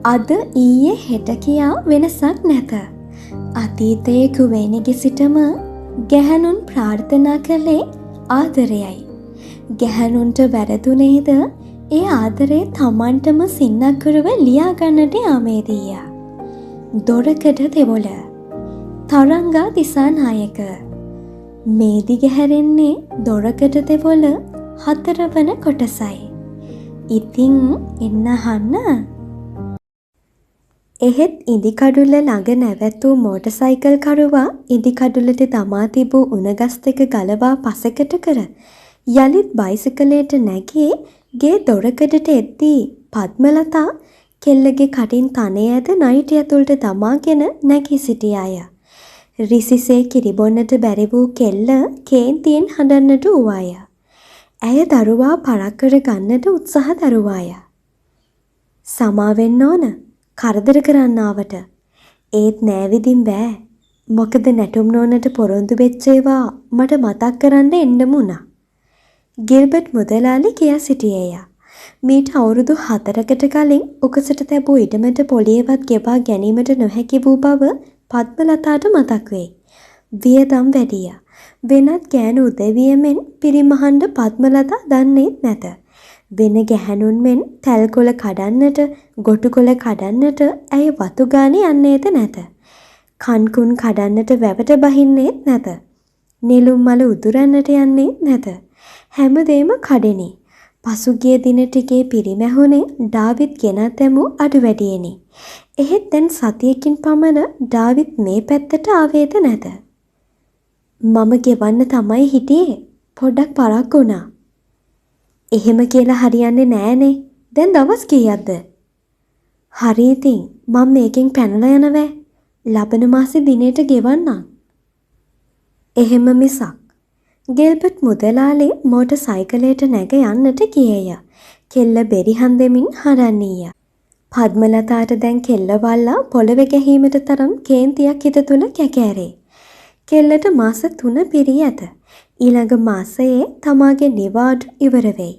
අද ඊයේ හෙට කියා වෙනසක් නැත. අතීතයේ කුවේණිගේ සිටම ගැහැණුන් ප්‍රාර්ථනා කළේ ආදරයයි. ගැහැණුන්ට වැරදුනේද ඒ ආදරේ තමන්ටම සින්නක්කරව ලියා ගන්නට යාමේදීය. දොරකඩ දෙවොල තරංගා දිසානායක මේ දිග හැරෙන්නේ දොරකඩ දෙවොල 4 වන කොටසයි. ඉතින් එන්න අහන්න. එහෙත් ඉදිකඩුල්ල ළඟ නැවැත්වූ මෝටර්සයිකල් කරුවා ඉදිකඩුල්ලට දමා තිබූ උණගස් දෙක ගලවා පසෙකට කර යළිත් බයිසිකලයට නැගී ගේ දොරකඩට එද්දී පද්මලතා කෙල්ලගේ කටින් තනේ ඇද නයිටි ඇතුළට දමාගෙන නැගී සිටියාය. රිසිසේ කිරිබොන්නට බැරි වූ කෙල්ල කේන්තියෙන් හඬන්නට වූවාය. ඇය දරුවා පරක් කර ගන්නට උත්සාහ දරුවාය. සමාවෙන්න ඕන කරදර කරන්න ආවට. ඒත් නෑවිදින් බෑ. මොකද නැටුම් නෝනට පොරොන්දු වෙච්ච ඒවා මට මතක් කරන්න එන්නම වුණා. ගිල්බර්ට් මුදලාලි කියා සිටියේය. මීට අවුරුදු 4කට කලින් උකසට තැබූ ඉඩමට පොලියවත් ගෙවා ගැනීමට නොහැකි වූ බව පද්මලතාට මතක් වෙයි. වියදම් වැඩිය. වෙනත් ගෑනු උදවියමෙන් පිරිමහන්න පද්මලතා දන්නේ නැත. වෙන ගැහැණුන් මෙන් තැල්කොළ කඩන්නට, ගොටුකොළ කඩන්නට ඇය වතු ගානේ යන්නේද නැත. කන්කුන් කඩන්නට වැවට බහින්නේත් නැත. නෙළුම් මල උදුරන්නට යන්නේත් නැත. හැමදේම කඩෙනි. පසුගිය දින ටිකේ පිරිමැහුනේ ඩාවිඩ් ගෙනත් ඇමූ අඩු වැඩියෙනි. එහෙත් දැන් සතියකින් පමණ ඩාවිඩ් මේ පැත්තට ආවේද නැත. මම ගෙවන්න තමයි හිටියේ. පොඩ්ඩක් පරක්කු වුණා. එහෙම කියලා හරියන්නේ නෑනේ. දැන් දවස් කීයක්ද? හරි ඉතින් මම මේකෙන් පැනලා යනවා. ලබන මාසේ දිනේට ගෙවන්නම්. එහෙම මිසක්. ගිල්බර්ට් මුදලාලි මෝටර් සයිකලයට නැග යන්නට ගියේය. කෙල්ල බෙරිහන් දෙමින් හරන්නීය. පද්මලතාට දැන් කෙල්ල වල්ලා පොළවේ ගැහිමට තරම් කේන්තියක් හිත තුල කැකෑරේ. කෙල්ලට මාස 3 පිරී ඇත. ඊළඟ මාසයේ තමාගේ නිවාඩු ඉවර වෙයි.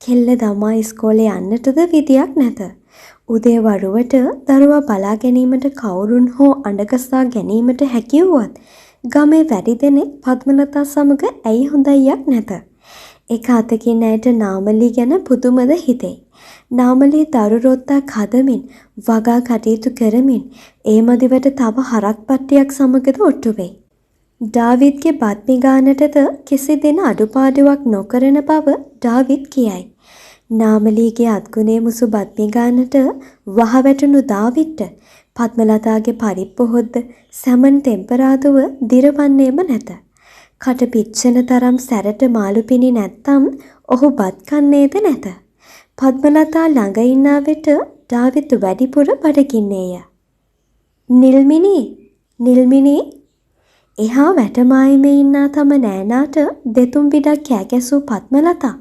කෙල්ල දමා ඉස්කෝලේ යන්නටද විදියක් නැත. උදේ වරුවට දරුවා බලා ගැනීමට කවුරුන් හෝ අඬගසා ගැනීමට හැකි වුවත් ගමේ වැඩි දෙනෙක් පද්මලතා සමග ඇයි හොඳයියක් නැත. එක අතකින් ඇයට නාමලී ගැන පුදුමද හිතෙයි. නාමලී දරු රොත්තක් හදමින් වගා කටයුතු කරමින් ඒ මදිවට තව හරක් පට්ටියක් සමගද ඔට්ටු වෙයි. ඩාවිඩ්ගේ බත්මි ගානටද කිසි දින අඩුපාඩුවක් නොකරන බව ඩාවිඩ් කියයි. නාමලීගේ අත්ගුණේ මුසු බත්මි ගානට වහවැටුණු ඩාවිඩ්ට පද්මලතාගේ පරිප්පු හොද්ද සැමන් ටෙම්පරාදුව දිරවන්නේම නැත. කට පිච්චෙන තරම් සැරට මාළු පිණි නැත්තම් ඔහු බත් කන්නේද නැත. පද්මලතා ළඟ ඉන්නා විට ඩාවිඩ් වැඩිපුර බඩගින්නේය. නිල්මිනි එහා වැටමායිමේ ඉන්නා තම නෑනාට දෙතුන් පිටක් කෑකැසූ පද්මලතා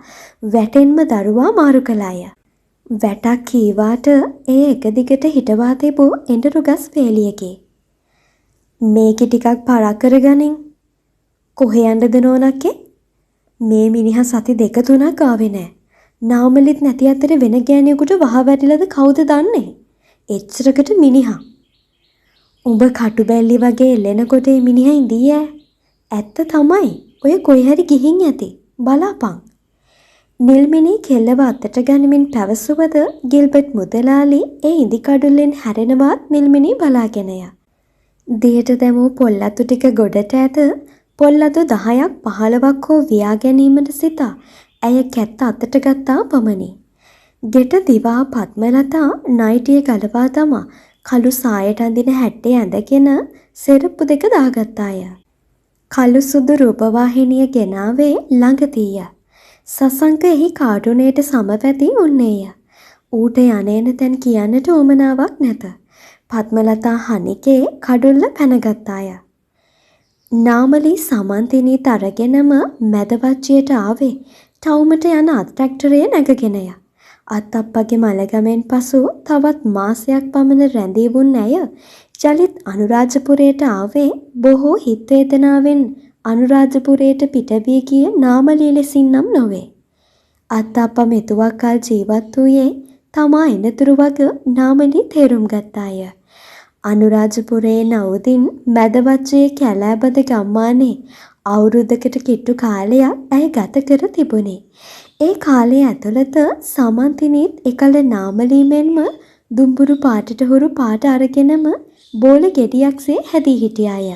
වැටෙන්ම දරුවා මාරු කළාය. වැටක් කීවාට එය එක දිගට හිටවා තිබූ එඬරු ගස් වේලියකි. මේකේ ටිකක් පරක් කරගනින්. කොහේ යන්නද නෝනක්කේ? මේ මිනිහා සති 2-3ක් ආවේ නෑ. නාමලිත් නැති අතර වෙන ගෑණියෙකුට වහ වැටිලාද කවුද දන්නේ? එච්චරකට මිනිහා. උඹ කටුබැල්ලි වගේ එල්ලෙනකොට මේ මිනිහා ඉඳී ඈ. ඇත්ත තමයි. ඔය කොයි හරි ගිහින් ඇති. බලාපන්. නිල්මිනී කෙල්ලව අතට ගනිමින් පැවසුවද ගිල්බර්ට් මුදලාලි ඒ ඉදිකඩුල්ලෙන් හැරෙනවත් නිල්මිනී බලාගෙනය. දියට දැමූ පොල්ලතු ටික ගොඩට ඇත. පොල්ලතු 10ක් 15ක් හෝ වියා ගැනීමට සිතා ඇය කැත්ත අතට ගත්තා පමණි. ගෙට දිවා පද්මලතා නයිටිය ගලවා දමා කළු සායට අඳින හැට්ටේ ඇඳගෙන සෙරප්පු දෙක දාගත්තාය. කළු සුදු රූපවාහිනිය ගෙනාවේ ළඟදීය. සසංක එහි කාටුනේට සමවැදී උන්නේය. ඌට යන්නේන තැන් කියන්නට උවමනාවක් නැත. පද්මලතා හනිකේ කඩුල්ල පැනගත්තාය. නාමලී සමන්තිනීත් අරගෙනම මැදවච්චියට ආවේ ටවුමට යන අත්ට්‍රැක්ටරේ නැගගෙනය. අත්තප්පගේ මලගමෙන් පසු තවත් මාසයක් පමණ රැඳී වුන් ඇය යළිත් අනුරාධපුරයට ආවේ බොහෝ හිත් වේදනාවෙන් අනුරාධපුරයට පිටවී ගිය නාමලී ලෙසින් නම් නොවේ. අත්තප්ප මෙතුවක් කල් ජීවත් වූයේ තමා එනතුරු වග නාමලී තේරුම් ගත්තාය. අනුරාධපුරයේ නවුදින් මැදවච්චයේ කැලෑබද ගම්මානේ අවුරුද්දකට කිට්ටු කාලයක් ඇය ගත කර තිබුණේ. ඒ කාලය ඇතුළත සමන්තිනීත් එකල නාමලී මෙන්ම දුම්බුරු පාටට හුරු පාට අරගෙනම බෝල ගෙඩියක්සේ හැදී හිටියාය.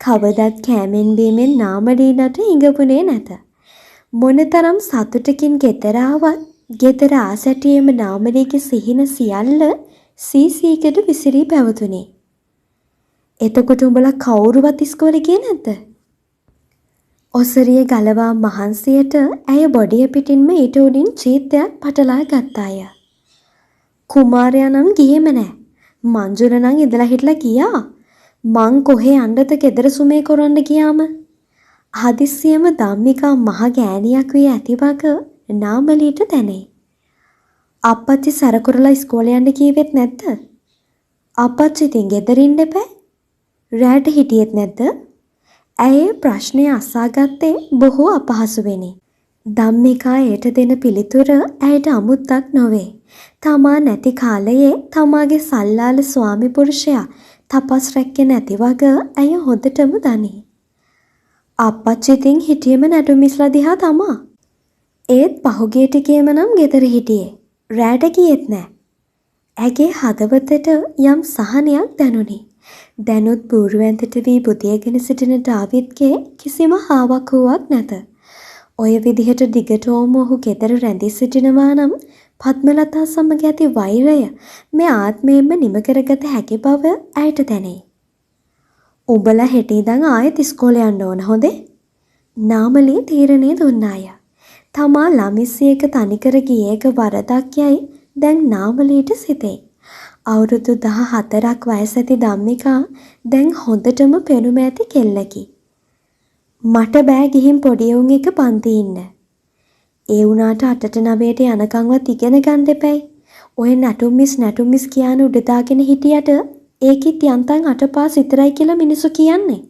කවදත් කෑමෙන් බීමෙන් නාමලීනට හිඟුනේ නැත. මොනතරම් සතුටකින් ගෙදර ආවත් ගෙදර ආසැටියේම නාමලීගේ සිහින සියල්ල සීසීකඩ විසිරී පැවතුනේ. එතකොට උඹලා කවුරුවත් ඉස්කෝලේ ගියේ නැද්ද? ඔසරිය ගලවා මහන්සියට ඇය බොඩිය පිටින්ම ඊට උඩින් චීත්තයක් පටලා ගත්තාය. කුමාරයා නම් ගියේම නෑ. මංජුල නම් ඉඳලා හිටලා ගියා. මං කොහේ යන්නද ගෙදර සුමේ කරන්න ගියාම? හදිස්සියම ධම්මිකා මහ ගෑණියක් වී ඇති වග නාමලීට දැනේ. අප්පච්චි සරකුරලා ඉස්කෝලේ යන්න කීවෙත් නැද්ද? අප්පච්චි ඉතින් ගෙදර ඉන්න එපා. රැට හිටියෙත් නැද්ද? ඇය ප්‍රශ්නය අසාගත්තේ බොහෝ අපහසුවෙනි. ධම්මිකා එයට දෙන පිළිතුර ඇයට අමුත්තක් නොවේ. තමා නැති කාලයේ තමාගේ සල්ලාල ස්වාමි පුරුෂයා තපස් රැක්කේ නැති වග ඇය හොඳටම දනී. අප්පච්චි ඉතින් හිටියේම නැටුම් ඉස්ලා දිහා තමා. ඒත් පහුගිය ටිකේම නම් ගෙදර හිටියේ. රැට ගියෙත් නෑ. ඇගේ හදවතට යම් සහනයක් දැනුනි. දැනුත් බූරුවැන්තට වී බුදියගෙන සිටින ඩාවිඩ්ගේ කිසිම හාවක් හුවක් නැත. ඔය විදිහට දිගටම ඔහු ගෙදර රැඳී සිටිනවා නම් පද්මලතා සමග ඇති වෛරය මේ ආත්මයෙන්ම නිම කරගත හැකි බව ඇයට දැනේ. උඹලා හෙට ඉඳන් ආයෙත් ඉස්කෝලේ යන්න ඕන හොඳේ? නාමලී තීරණය දුන්නාය. තමා ළමිස්සියක තනිකර ගියේක වරදක් යයි දැන් නාමලීට සිතේ. අවුරුදු 14ක් වයස ඇති ධම්මිකා දැන් හොඳටම පෙනුම ඇති කෙල්ලකි. මට බෑ ගිහින් පොඩි උන් එක පන්ති ඉන්න. ඒ වුණාට 8ට 9ට යනකම්වත් ඉගෙන ගන්න දෙපැයි. ඔය නැටුම් මිස් කියන උඩ දාගෙන හිටියට ඒකිත් යන්තම් 8 පාස් විතරයි කියලා මිනිස්සු කියන්නේ.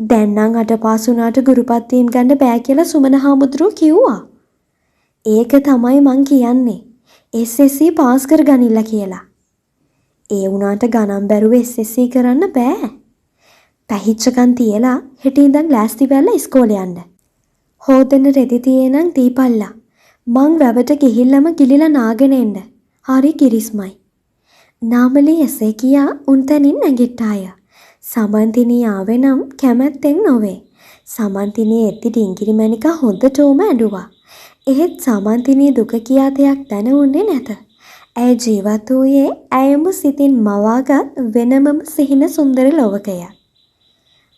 දැන් නම් 8 පාස් වුණාට ගුරුපත් වීම ගන්න බෑ කියලා සුමන හාමුදුරුවෝ කිව්වා. ඒක තමයි මං කියන්නේ. SSC පාස් කරගනින්න කියලා. ඒ වුණාට ගණන් බැරුව SSC කරන්න බෑ. පැහිච්චකන් තියලා හෙට ඉඳන් ලෑස්ති වෙලා ඉස්කෝලේ යන්න. හොදෙන රෙදි තියේ නම් දීපල්ලා. මං වැවට ගිහිල්ලාම ගිලිලා නාගෙන එන්න. හරි කිරිස්මයි. නාමලී එසේ කියා උන්තනින් නැගිට්ටාය. සමන්තිනී ආවේ නම් කැමැත්තෙන් නොවේ. සමන්තිනී එද්දි ඩිංගිරි මණිකා හොඳටම ඇඬුවා. එහෙත් සමන්තිනී දුක කියා දෙයක් දැනුන්නේ නැත. ඇය ජීවත් වූයේ ඇයම සිතින් මවාගත් වෙනමම සිහින සුන්දර ලෝකය.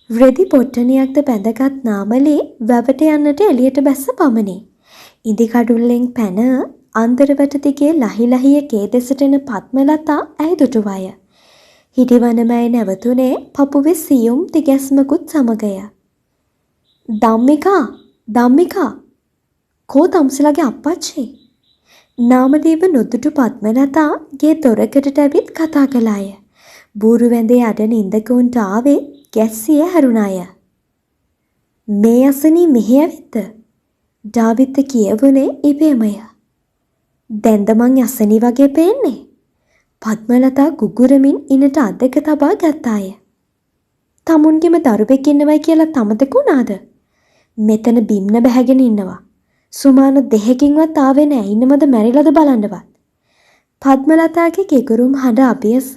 රෙදි පොට්ටනියක්ද බැඳගත් නාමලී වැවට යන්නට එළියට බැස්ස පමණි. ඉදි කඩුල්ලෙන් පැන අන්දරවට දිගේ ලහි ලහිය ගේ දෙසට එන පද්මලතා ඇය දුටුවාය. හිටිවනමයි නැවතුනේ පපුවේ සියුම් තිගැස්මකුත් සමගය. ධම්මිකා කෝ තම්සලගේ අප්පච්චි? නාමදේව නොදුටු පද්මලතා ගේ දොරකඩට ඇවිත් කතා කළාය. බූරු වැඳේ අඩන ඉඳකුන්ට ආවේ ගැස්සිය හැරුණාය. මේ අසනී මෙහි ඇවිත්ද? ඩාවිත් කියවුනේ ඉබේමය. දැන්ද මං අසනී වගේ පේන්නේ? පද්මලතා ගුගුරමින් ඉනට අද්දක තබා ගත්තාය. තමුන්ගෙම දරුවෙක් ඉන්නවයි කියලා තමතකුණාද? මෙතන බිම්න බැහැගෙන ඉන්නවා. සුමාන දෙහකින්වත් ආවේ නෑ. ඉන්නමද මැරිලාද බලන්නවත්. පද්මලතාගේ කෙගුරුම් හඬ අභියස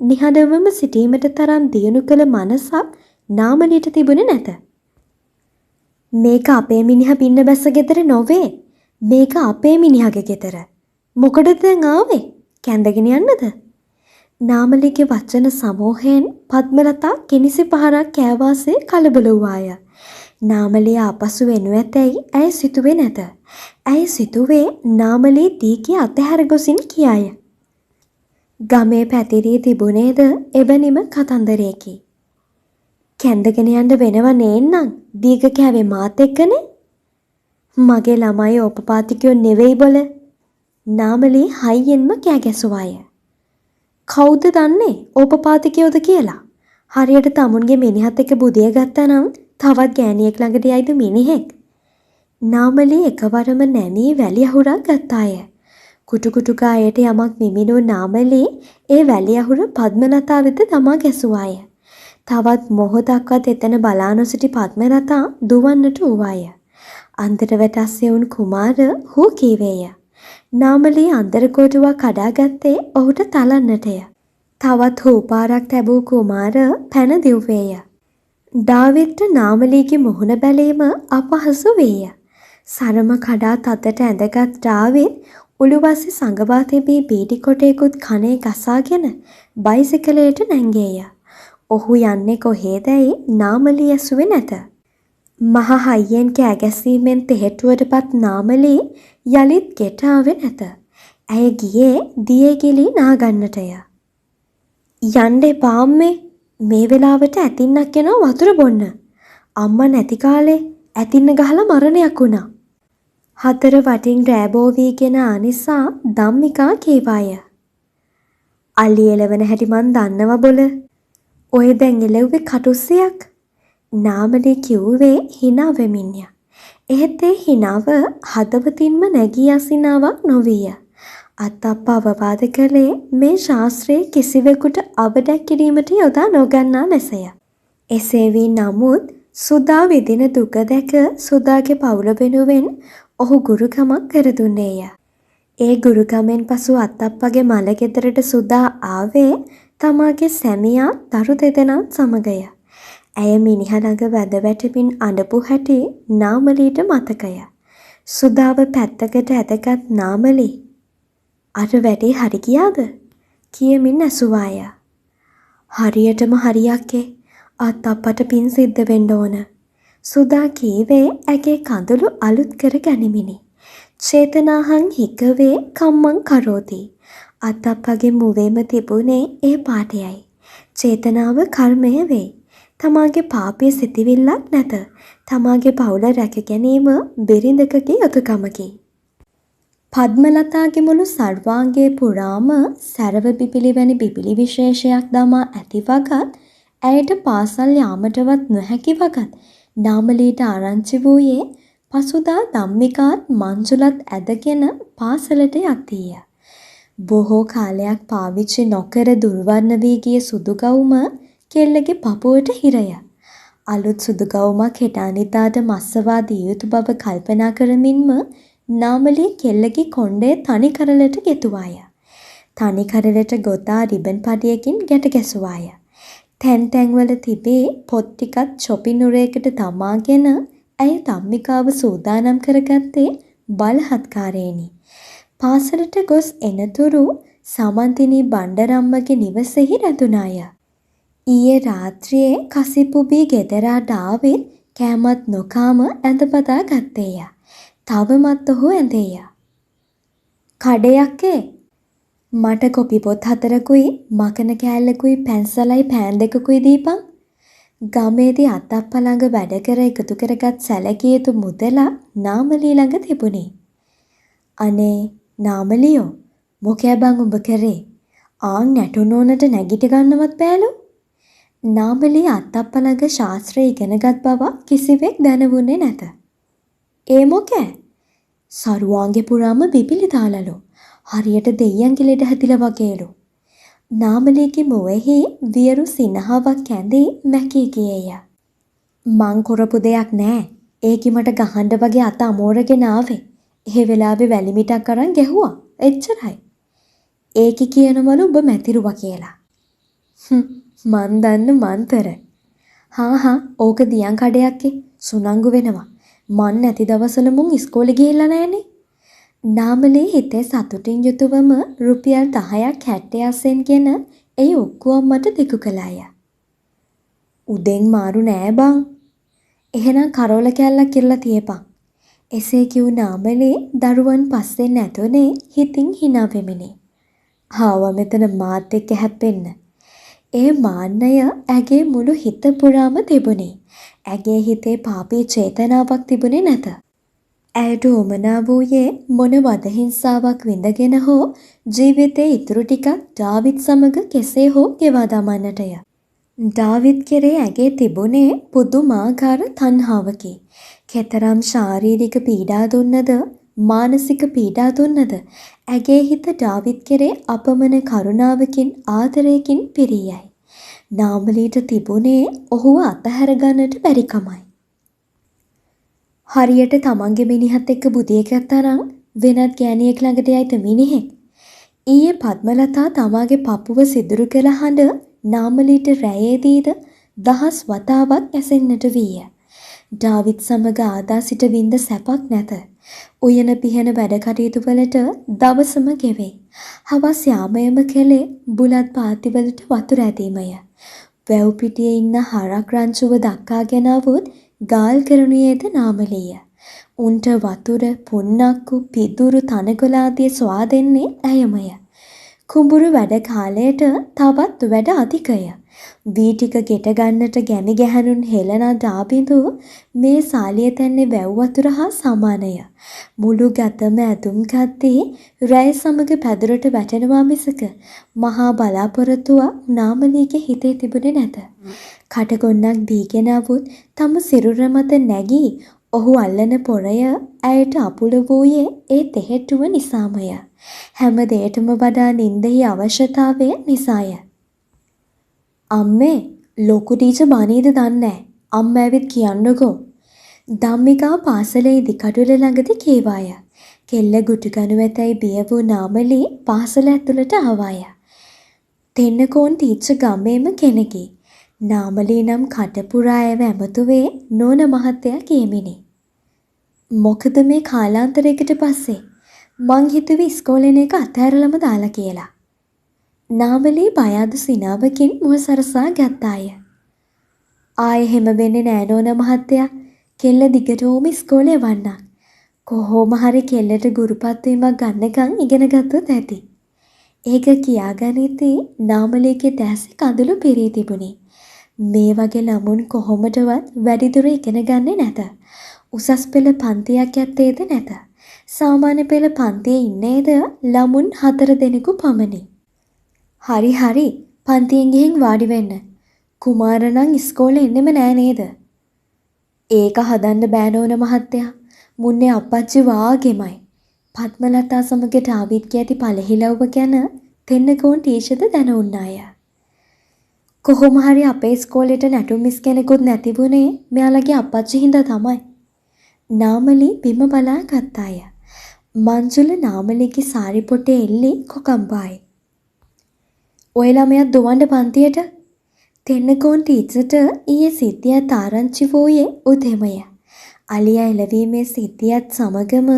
නිහඬවම සිටීමට තරම් දියුණු කළ මනසක් නාමලීට තිබුණේ නැත. මේක අපේ මිනිහා පින්න බැස්ස ගෙදර නොවේ. මේක අපේ මිනිහාගේ ගෙදර. මොකටද දැන් ආවේ? කැඳගෙන යන්නද? නාමලීගේ වචන සමූහයෙන් පද්මලතා කිනිසි පහරක් කෑවාසේ කලබල වූාය. නාමලී ආපසු වෙනු ඇතැයි ඇය සිතුවේ නැත. ඇය සිතුවේ නාමලී දීගේ අතහැර ගොසින් කියාය. ගමේ පැතිරී තිබුණේද එවැනිම කතන්දරයකි. කැඳගෙන යන්න වෙනව නේන්නම් දීග කෑවේ මාත් එක්කනේ. මගේ ළමයි ඕපපාතිකයෝ නෙවෙයි බොල. නාමලී හයියෙන්ම කෑ ගැසුවාය. කවුද දන්නේ ඕපපාතිකයෝද කියලා? හරියට තමුන්ගේ මිනිහත් එක්ක බුදිය ගත්තා නම් තවත් ගෑණියෙක් ළඟට යයිද මිනිහෙක්? නාමලී එකවරම නැමී වැලි අහුරක් ගත්තාය. කුටු කුටු ගායට යමක් මිමිනූ නාමලී ඒ වැලි අහුර පද්මලතා වෙත දමා ගැසුවාය. තවත් මොහොතක්වත් එතන බලා නොසිටි පද්මලතා දුවන්නට වූවාය. අන්දර වැටස්සේ වුන් කුමාර හූ කීවේය. නාමලී අන්දර කොටුවක් කඩාගත්තේ ඔහුට තලන්නටය. තවත් හූපාරක් තැබූ කුමාර පැන දිව්වේය. ඩාවිඩ්ට නාමලීගේ මුහුණ බැලීම අපහසු වීය. සරම කඩා තතට ඇඳගත් ඩාවිඩ් උළුවස්සේ සඟවා තිබී බීඩි කොටයකුත් කනේ ගසාගෙන බයිසිකලයට නැංගේය. ඔහු යන්නේ කොහේදැයි නාමලී ඇසුවේ නැත. මහ හයියෙන් කෑගැසීමෙන් තෙහෙට්ටුවටපත් නාමලී යළිත් ගෙට ආවේ නැත. ඇය ගියේ දියගිලි නාගන්නටය. යන්න එපා අම්මේ. මේ වෙලාවට ඇතින්නක් එනවා වතුර බොන්න. අම්මා නැති කාලේ ඇතින්න ගහලා මරණයක් වුණා. හතර වටින් රෑබෝ වීගෙන ආනිසා ධම්මිකා කීවාය. අලි එලවන හැටි මන් දන්නව බොල. ඔය දැන් එලෙව්වේ කටුස්සියක්. නාමලී කිව්වේ hina වෙමින්ය. එහෙත් ඒ හිනාව හදවතින්ම නැගී අසිනාවක් නොවිය. අත්තප්පා අවවාද කළේ මේ ශාස්ත්‍රයේ කිසිවෙකුට අවඩක් කිරීමට යොදා නොගන්නා ලෙසය. එසේ වී නමුත් සුදා විඳින දුක දැක සුදාගේ පවුල වෙනුවෙන් ඔහු ගුරුකමක් කර දුන්නේය. ඒ ගුරුකමෙන් පසු අත්තප්පගේ මල ගෙදරට සුදා ආවේ තමාගේ සැමියා දරු දෙදෙනාත් සමගය. ඇය මිනිහ ළඟ වැද වැටමින් අඬපු හැටි නාමලීට මතකය. සුදාව පැත්තකට ඇදගත් නාමලී අර වැඩේ හරි ගියාද? කියමින් ඇසුවාය. හරියටම හරියක්කේ. අත්තප්පට පින් සිද්ධ වෙන්න ඕන. සුදා කීවේ ඇගේ කඳුළු අලුත් කර ගනිමිනි. චේතනාහං හිකවේ කම්මං කරෝති. අත්තප්පගේ මුවේම තිබුණේ ඒ පාටයයි. චේතනාව කර්මය වේ. තමාගේ පාපයේ සිතිවිල්ලක් නැත. තමාගේ පවුල රැක ගැනීම බිරිඳකගේ යුතුකමකි. පද්මලතාගේ මුළු සර්වාංගයේ පුරාම සැරව බිපිලි වැනි බිපිලි විශේෂයක් දමා ඇති වගත් ඇයට පාසල් යාමටවත් නොහැකි වගත් නාමලීට ආරංචි වූයේ පසුදා ධම්මිකාත් මංජුලත් ඇදගෙන පාසලට යතිය. බොහෝ කාලයක් පාවිච්චි නොකර දුර්වර්ණ වී ගිය සුදු ගවුම කෙල්ලගේ පපුවට හිරය. අලුත් සුදු ගවුමක් හෙට අනිදාට මස්සවා දිය යුතු බව කල්පනා කරමින්ම නාමලී කෙල්ලගේ කොණ්ඩේ තනි කරලට ගෙතුවාය. තනි කරලට ගොතා රිබන් පඩියකින් ගැට ගැසුවාය. තැන් තැන්වල තිබේ පොත් ටිකත් චොපි නුරයකට තමාගෙන ඇය ධම්මිකාව සූදානම් කරගත්තේ බලහත්කාරයෙනි. පාසලට ගොස් එනතුරු සමන්තිනී බණ්ඩරම්මගේ නිවසෙහි රැඳුනාය. ඊයේ රාත්‍රියේ කසිපුබී ගෙදරා ඩාවිඩ් කෑමත් නොකාම ඇඳපතා ගත්තේය. තවමත් ඔහු ඇඳේය. කඩයක්කේ මට කොපි පොත් 4කුයි මකන කෑල්ලකුයි පැන්සලයි පෑන් 2කුයි දීපන්. ගමේදී අත්තප්පා ළඟ වැඩ කර එකතු කරගත් සැලකිය යුතු මුදලක් නාමලී ළඟ තිබුණේ. අනේ නාමලියෝ මොකෑ බං උඹ කරේ? ආන් නැටුනෝනට නැගිට ගන්නවත් බෑලු. නාමලී අත්තප්පා ළඟ ශාස්ත්‍රය ඉගෙනගත් බව කිසිවෙක් දැනුනේ නැත. ඒ මොකෑ? සරුවාංගේ පුරාම බිපිලි දාලලු. හරියට දෙයියන්ගේ ලෙඩ හැදිලා වගේලු. නාමලීගේ මුවෙහි වියරු සිනහාවක් ඇඳි මැකී ගියේය. මං කරපු දෙයක් නෑ. ඒකි මට ගහන්න වගේ අත අමෝරගෙන ආවේ. ඒ වෙලාවේ වැලිමිටක් අරන් ගැහුවා. එච්චරයි. ඒකි කියනවලු ඔබ මැතිරුවා කියලා. මන් දන්න මන්තර. හා ඕක දියන් කඩයක්කේ සුනංගු වෙනවා. මන් නැති දවසල මුන් ඉස්කෝලේ ගිහිල්ලා නැහනේ. නාමලී හිතේ සතුටින් යුතුවම රුපියල් 10ක් හැට්ටයස්ෙන් ගෙන ඒ ඔක්කොම මට දිගු කළාය. උදෙන් මාරු නෑ බං. එහෙනම් කරෝල කැල්ලක් කිරලා තියපන්. එසේ කිව් නාමලී දරුවන් පස්සෙන් නැතුනේ හිතින් hina වෙමිනි. ආව මෙතන මාත් එක්ක හැප්පෙන්න. ඒ මාන්නය ඇගේ මුළු හිත පුරාම තිබුණේ. ඇගේ හිතේ පාපී චේතනාවක් තිබුණේ නැත. ඇයට උමනා වූයේ මොන වදහිංසාවක් විඳගෙන හෝ ජීවිතයේ ඉතුරු ටිකක් ඩාවිඩ් සමග කෙසේ හෝ ගෙවා දමන්නටය. ඩාවිඩ් කෙරේ ඇගේ තිබුණේ පුදුමාකාර තණ්හාවකි. කෙතරම් ශාරීරික පීඩා දුන්නද මානසික පීඩා දුන්නද ඇගේ හිත ඩාවිඩ් කෙරේ අපමණ කරුණාවකින් ආදරයකින් පිරියයි. නාමලීට තිබුණේ ඔහුව අතහැර ගන්නට බැරිකමයි. හරියට තමන්ගේ මිනිහත් එක්ක බුදියකට තරම් වෙනත් ගෑණියෙක් ළඟට යයිද මිනිහෙක්. ඊයේ පద్මලතා තමාගේ පපුව සිදුරු කළ හඬ නාමලීට රැයේදීද දහස් වතාවක් ඇසෙන්නට විය. ඩාවිඩ් සමග ආදා සිට වින්ද සැපක් නැත. උයන පිහන වැඩ කටයුතු වලට දවසම ගෙවේ. හවස් යාමයම කෙලේ බුලත් පාතිවලට වතුර ඇදීමය. වැව් පිටියේ ඉන්න හරක් රංචුව දක්කාගෙන આવොත් ගාල් කරනුයේද නාමලීය. උන්ට වතුර, පුන්නක්කු, පිදුරු, තනකොළ ආදී සොයා දෙන්නේ ඇයමය. කුඹුරු වැඩ කාලයට තවත් වැඩ අධිකය. වී ටික ගෙට ගන්නට ගැමි ගැහැණුන් හෙළන ඩාබිඳු මේ සාලිය තැන්නේ වැව් වතුර හා සමානය. මුළු ගතම ඇතුම් කද්දී රැය සමග පැදුරට වැටෙනවා මිසක මහා බලාපොරොත්තුවක් නාමලීගේ හිතේ තිබුණේ නැත. කටගොන්නක් බීගෙන આવුත් තම සිරුර මත නැගී ඔහු අල්ලන පොරය ඇයට අපුල වූයේ ඒ තෙහෙට්ටුව නිසාමය. හැම දෙයටම වඩා නින්දෙහි අවශ්‍යතාවය නිසාය. අම්මේ ලොකු ටීචර් බණීද දන්නේ අම්මා ඇවිත් කියන්නකෝ. ධම්මිකා පාසලේ ඉදිකටුල ළඟදී කීවාය. කෙල්ල ගුටි කනු ඇතැයි බිය වූ නාමලී පාසල ඇතුළට ආවාය. තෙන්නකෝන් ටීචර් ගමේම කෙනෙකි. නාමලී නම් කටපුරා ඇව ඇමතුවේ නෝන මහත්තයා කියමිනි. මොකද මේ කාලාන්තරයකට පස්සේ මං හිතුවේ ඉස්කෝලේ එක අතහැරලම දාලා කියලා. නාමලී බය අඩු සිනාවකින් මුව සරසා ගත්තාය. ආයෙ හැම වෙන්නේ නෑ නෝන මහත්තයා. කෙල්ල දිගටම ඉස්කෝලේ යවන්න. කොහොම හරි කෙල්ලට ගුරුපත් වීමක් ගන්නකම් ඉගෙන ගත්තොත් ඇති. ඒක කියාගනිද්දී නාමලීගේ දැසේ කඳුළු පිරී තිබුණේ. මේ වගේ ළමුන් කොහොමදවත් වැඩිදුර ඉගෙන ගන්නේ නැත. උසස් පෙළ පන්තියක් යත්තේද නැත. සාමාන්‍ය පෙළ පන්තියේ ඉන්නේද ළමුන් 4 දෙනෙකු පමණි. හරි හරි පන්තියෙන් ගිහින් වාඩි වෙන්න. කුමාර නම් ඉස්කෝලේ එන්නෙම නෑ නේද? ඒක හදන්න බෑ නෝන මහත්තයා. මුන්නේ අප්පච්චි වාගෙමයි. පద్මලතා සමග ඩාවිඩ්ගේ ඇති පළහිලව්ව ගැන තෙන්නකෝන් ටීචර්ද දැන උන්නාය. කොහොම හරි අපේ ඉස්කෝලේට නැටුම් මිස් කෙනෙකුත් නැතිවුණේ මෙයාලගේ අප්පච්චි හින්දා තමයි. නාමලී බිම බලා ගත්තාය. මංජුල නාමලීගේ සාරි පොටේ එල්ලි කොකම්බායි. ඔය ළමයා දුවන්න පන්තියට. තෙන්නකෝන් ටීචර්ට ඊයේ සිද්ධියත් ආරංචි වූයේ උදෙමය. අලියා එළවීමේ සිද්ධියත් සමගම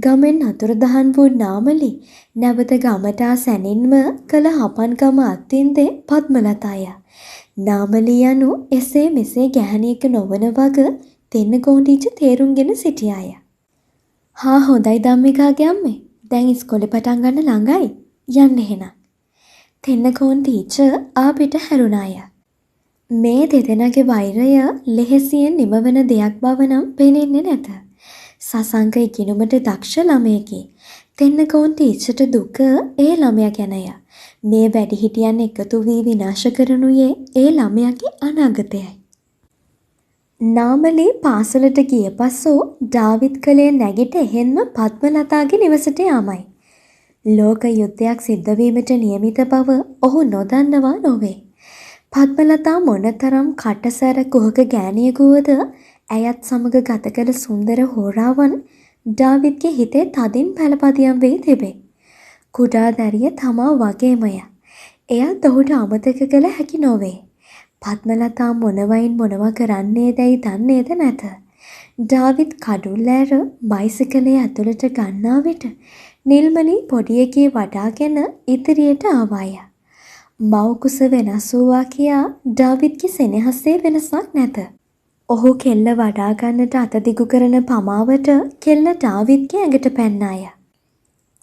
ගමෙන් අතුරුදහන් වූ නාමලී නැවත ගමට සැනින්ම කළ හපන්කම අත්විඳේ පද්මලතාය. නාමලී යනු එසේ මෙසේ ගැහණියක නොවන වග තෙන්නකෝන් ටීචර් තේරුම්ගෙන සිටියාය. හා හොඳයි ධම්මිකාගේ අම්මේ. දැන් ඉස්කෝලේ පටන් ගන්න ළඟයි. යන්න එහෙනම්. තෙන්නකෝන් ටීචර් ආපිට හැරුණාය. මේ දෙදෙනාගේ වෛරය ලෙහෙසියෙන් නිමවන දෙයක් බව නම් පේන්නේ නැත. සසංක ඉගෙනුමට දක්ෂ ළමයෙකි. තෙන්නකෝන් ටීචර්ට දුක ඒ ළමයා ගැනය. මේ වැඩිහිටියන් එකතු වී විනාශ කරනුයේ ඒ ළමයාගේ අනාගතයයි. නාමලී පාසලට ගිය පසු ඩාවිඩ් කලේ නැගිට එහෙන්ම පද්මලතාගේ නිවසට යාමයි. ලෝක යුද්ධයක් සිද්ධ වීමට නියමිත බව ඔහු නොදන්නවා නොවේ. පද්මලතා මොනතරම් කටසැර කුහක ගෑණියෙකුවද ඇයත් සමග ගත කළ සුන්දර හෝරාවන් ඩාවිඩ්ගේ හිතේ තදින් පළපදියම් වී තිබේ. කුඩා දැරිය තමා වගේමය. එයත් ඔහුට අමතක කළ හැකි නොවේ. පද්මලතා මොනවයින් මොනවා කරන්නේදැයි දන්නේද නැත. ඩාවිඩ් කඩුල් ඇර බයිසිකලේ ඇතුළට ගන්නා විට නිල්මනී පොඩි එකේ වඩාගෙන ඉදිරියට ආවාය. මව්කුස වෙනස් වූවා කියා ඩාවිඩ්ගේ සෙනෙහසේ වෙනසක් නැත. ඔහු කෙල්ල වඩා ගන්නට අත දිගු කරන පමාවට කෙල්ල ඩාවිඩ්ගේ ඇඟට පැන්නාය.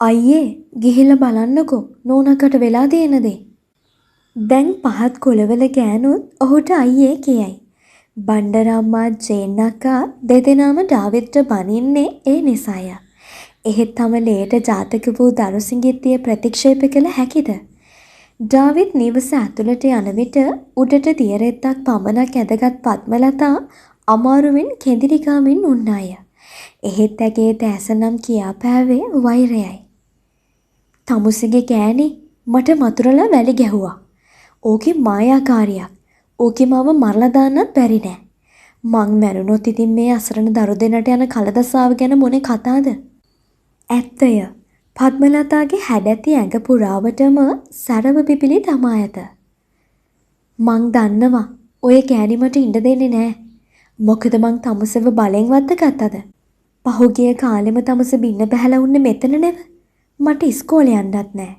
අයියේ ගිහිල්ලා බලන්නකෝ නෝනකට වෙලා තියෙන දේ. දැන් පහත් කොළවල ගෑනුත් ඔහුට අයියේ කියයි. බණ්ඩරම්මා ජේන් අක්කා දෙදෙනාම ඩාවිඩ්ට බනින්නේ ඒ නිසාය. එහෙත් තම ලේට ජාතක වූ දරු සිඟිත්තිය ප්‍රතික්ෂේප කළ හැකිද? ඩාවිඩ් නිවස ඇතුළට යන විට උඩට දියරෙත්තක් පමණක් ඇදගත් පද්මලතා අමාරුවෙන් කෙඳිරි ගාමින් උන්නාය. එහෙත් ඇගේ දැස නම් කියාපෑවේ වෛරයයි. තමුසෙගේ ගෑණි මට මතුරලා වැලි ගැහුවා. ඕකේ මායාකාරියක්. ඕකේ මාව මරලා දාන්නත් බැරි නෑ. මං මැරුණොත් ඉතින් මේ අසරණ දරු දෙන්නට යන කලදසාව ගැන මොනේ කතාද? ඇත්තය. පද්මලතාගේ හැඩැති ඇඟ පුරාවටම සරව පිපිලි තමා ඇත. මං දන්නවා ඔය ගෑණි මට ඉන්න දෙන්නේ නෑ. මොකද මං තමුසෙව බලෙන් වත්ත ගත්තද? පහුගිය කාලෙම තමුස බින්න බහැලා උන්නේ මෙතන නෙව. මට ඉස්කෝලේ යන්නත් නෑ.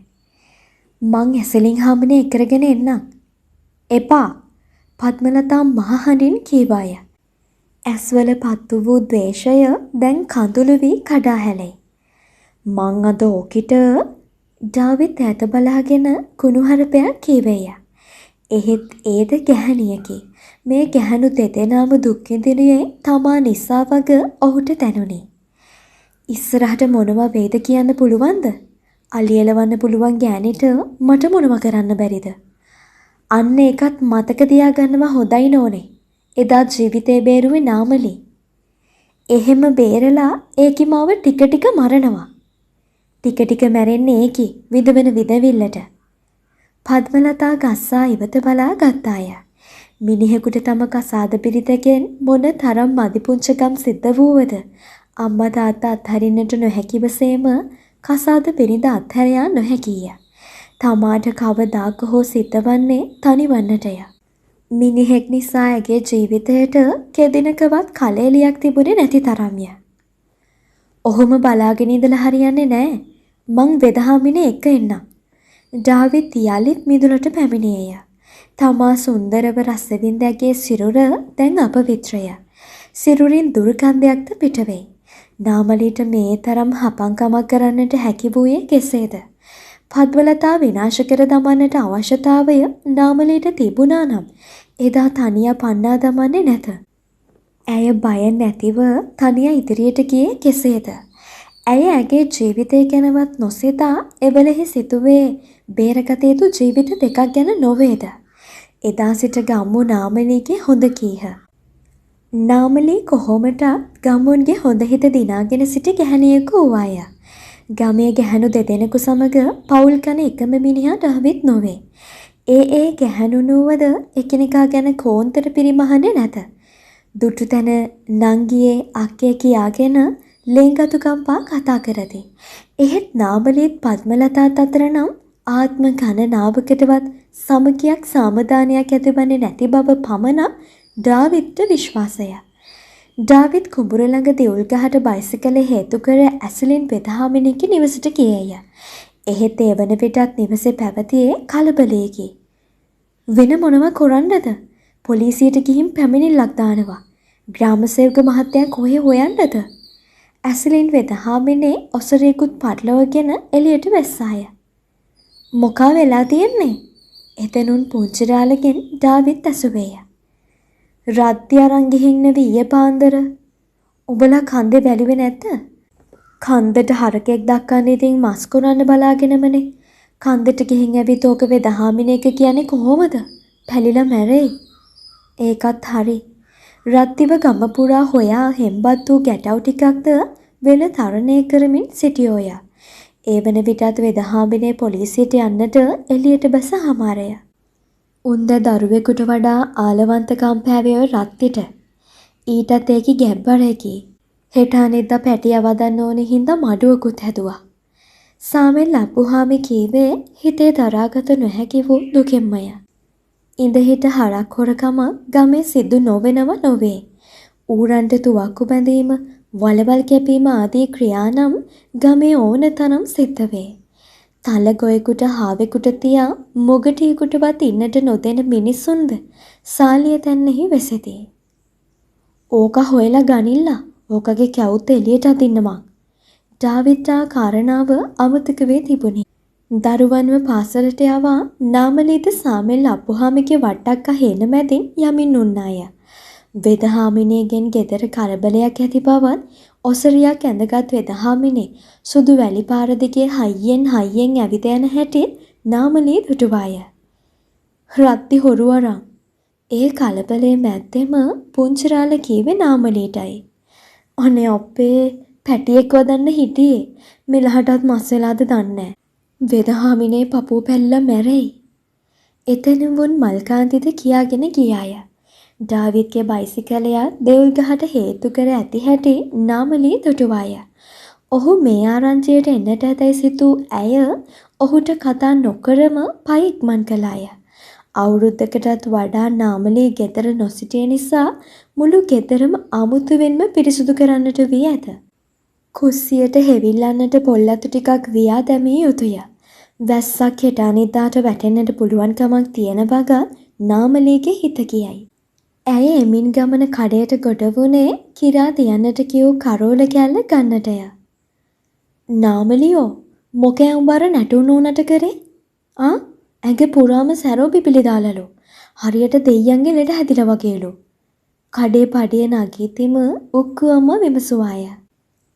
මං ඇසලින් හාමනේ කරගෙන එන්නම්. එපා. පද්මලතා මහහඬින් කීවාය. ඇස්වල පත්තු වූ ද්වේෂය දැන් කඳුළු වී කඩා හැලෙයි. මං අද ඕකිට ඩාවිත් ඈත බලාගෙන කුණුහරුපයක් කීවේය. එහෙත් ඒද ගැහණියකි. මේ ගැහණු දෙදෙනාම දුක් විඳිනුයේ තමා නිසා වග ඔහුට දැනුනි. ඉස්සරහට මොනවා වේද කියන්න පුළුවන්ද? අලියලවන්න පුළුවන් ගෑණිට මට මොනවා කරන්න බැරිද? අන්න ඒකත් මතක තියාගන්නවා හොඳයි නෝනේ. එදා ජීවිතේ බේරුවේ නාමලි. එහෙම බේරලා ඒකි මාව ටික ටික මරනවා. ටික ටික මැරෙන්නේ ඒකි විඳවන විඳවිල්ලට. පද්මලතා ගස්සා ඉවත බලා ගත්තාය. මිනිහෙකුට තම කසාද පිරිතකෙන් මොන තරම් මදිපුංචකම් සිද්ධ වූවද අම්මා තාත්තා අත්හරින්නට නොහැකිවසේම කසාද පිරිඳ අත්හැරයා නොහැකිය. තමාට කවදාක හෝ සිද්ධවන්නේ තනිවන්නටය. මිනිහෙක් නිසා ඇගේ ජීවිතයට කෙදිනකවත් කලෙලියක් තිබුණේ නැති තරම්ය. ඔහොම බලාගෙන ඉඳලා හරියන්නේ නෑ. මං වෙදහාමිනේ එක්ක එන්නම්. ඩාවිත් යලිත් මිදුලට පැමිණියේය. තමා සුන්දරව රසවින්ද ඇගේ සිරුර දැන් අපවිත්‍රය. සිරුරින් දුර්ගන්ධයක්ද පිටවෙයි. නාමලීට මේ තරම් හපංකමක් කරන්නට හැකි වූයේ කෙසේද? පද්මලතා විනාශ කර දමන්නට අවශ්‍යතාවය නාමලීට තිබුණා නම් එදා තනියා පන්නා දමන්නේ නැත. ඇය බය නැතිව තනියා ඉදිරියට ගියේ කෙසේද? ඇය ඇගේ ජීවිතය ගැනවත් නොසිතා එවලෙහි සිටුවේ බේරගත යුතු ජීවිත දෙකක් ගැන නොවේද? එදා සිට ගම්මු නාමලීගේ හොඳ කීහ. නාමලී කොහොමටත් ගම්මුන්ගේ හොඳ හිත දිනාගෙන සිටි ගැහණියෙකු වූවාය. ගමේ ගැහණු දෙදෙනෙකු සමග පවුල් කන එකම මිනිහා ඩාවිත් නොවේ. ඒ ගැහණු නුවද එකිනෙකා ගැන කෝන්තර පිරිමහන්නේ නැත. දුටු තැන නංගියේ අක්කේ කියාගෙන ලෙන්ගතුකම්පා කතා කරති. එහෙත් නාමලීත් පද්මලතාත් අතර නම් ආත්ම ගණනාවකටවත් සමගියක් සාමදානයක් ඇතිවන්නේ නැති බව පමණක් ඩාවිත්ට විශ්වාසය. ඩාවිත් කුඹුර ළඟ දෙවුල් ගහට බයිසිකලේ හේතු කර ඇසලින් වෙදහාමිනේගේ නිවසට ගියේය. එහෙත් ඒ වන විටත් නිවසේ පැවතියේ කලබලයකි. වෙන මොනවා කරන්නද? පොලිසියට ගිහින් පැමිණිල්ලක් දානවා. ග්‍රාම සේවක මහත්තයා කොහේ හොයන්නද? ඇසලින් වෙදහාමිනේ ඔසරේකුත් පටලවගෙන එළියට වැස්සාය. මොකා වෙලා තියෙන්නේ? එතනුන් පුංචිරාලගෙන් ඩාවිත් ඇසුවේය. රද්දි අරන් ගිහින් නෙවි ඊයේ පාන්දර. උඹලා කන්දේ බැලුවේ නැද්ද? කන්දට හරකෙක් දක්වන්න ඉතින් මස් කරන්න බලාගෙනමනේ. කන්දට ගිහින් ඇවිත් ඕක වෙදහාමිනේක කියන්නේ කොහොමද? පැලිලා මැරෙයි. ඒකත් හරි. රත්තිව ගම පුරා හොයා හෙම්බත් වූ ගැටව් ටිකක්ද වෙන තරණය කරමින් සිටියෝය. ඒ වන විටත් වෙදහාමිනේ පොලිසියට යන්නට එළියට බැස හමාරය. උන්ද දරුවෙකුට වඩා ආලවන්තකම් පෑවේ රත්තිට. ඊටත් ඒකි ගැබ්බරයකි. හෙට අනිද්දා පැටිය වදන්න ඕනේ හින්දා මඩුවකුත් හැදුවා. සාමෙන් ලපුහාමි කීවේ හිතේ දරාගත නොහැකි වූ දුකෙන්මය. ඉඳ හිට හරක් හොරකම ගමේ සිදු නොවෙනව නොවේ. ඌරන්ට තුවක්කු බැඳීම, වලවල් කැපීම ආදී ක්‍රියා නම් ගමේ ඕන තරම් සිද්ධ වේ. තලගොයෙකුට හාවෙකුට තියා මොගටියෙකුටවත් ඉන්නට නොදෙන මිනිසුන්ද සාලිය තැන්නෙහි වෙසෙති. ඕක හොයලා ගනිල්ලා. ඕකගේ කැවුත් එළියට අදින්න මං. ඩාවිඩ්ටා කාරණාව අමතක වේ තිබුණි. දරුවන්ව පාසලට යවා නාමලීද සාමෙල් අප්පුහාමිගේ වට්ටක්ක හේන මැදින් යමින් උන්නාය. වෙදහාමිනේගෙන් ගෙදර කලබලයක් ඇති බවත් ඔසරියක් ඇඳගත් වෙදහාමිනේ සුදු වැලි පාර දිගේ හයියෙන් ඇවිද යන හැටි නාමලී දුටුවාය. රත්ති හොරු අරන්. ඒ කලබලයේ මැද්දෙම පුංචිරාල කීවේ නාමලීටයි. අනේ අපේ පැටියෙක් වදන්න හිටියේ. මෙලහටත් මස් වෙලාද දන්නේ නැහැ. වෙදහාමිනේ පපුව පැල්ලලා මැරෙයි. එතන වුන් මල්කාන්තිද කියාගෙන ගියාය. ඩාවිඩ්ගේ බයිසිකලය දෙවුල්ගහට හේතු කර ඇති හැටි නාමලී දුටුවාය. ඔහු මේ ආරංචියට එන්නට ඇතැයි සිතූ ඇය ඔහුට කතා නොකරම පය ඉක්මන් කළාය. අවුරුද්දකටත් වඩා නාමලී ගෙදර නොසිටිය නිසා මුළු ගෙදරම අමුතුවෙන්ම පිරිසිදු කරන්නට වී ඇත. කුස්සියට හෙවිල්ලන්නට පොල් අතු ටිකක් වියා දැමිය යුතුය. වැස්සක් හෙට අනිද්දාට වැටෙන්නට පුළුවන් කමක් තියෙන වග නාමලීගේ හිත කියයි. ඇය එමින් ගමන කඩයට ගොඩ වුණේ කිරා තියන්නට කියූ කරෝල කැල්ල ගන්නටය. නාමලියෝ මොකෑ උඹර නැටුන් ඕනට කරේ? ඇඟ පුරාම සැරෝ පිපිලි දාලලු. හරියට දෙයියන්ගේ ලෙඩ හැදිලා වගේලු. කඩේ පඩිය නගීතිම උක්කු අම්මා විමසුවාය.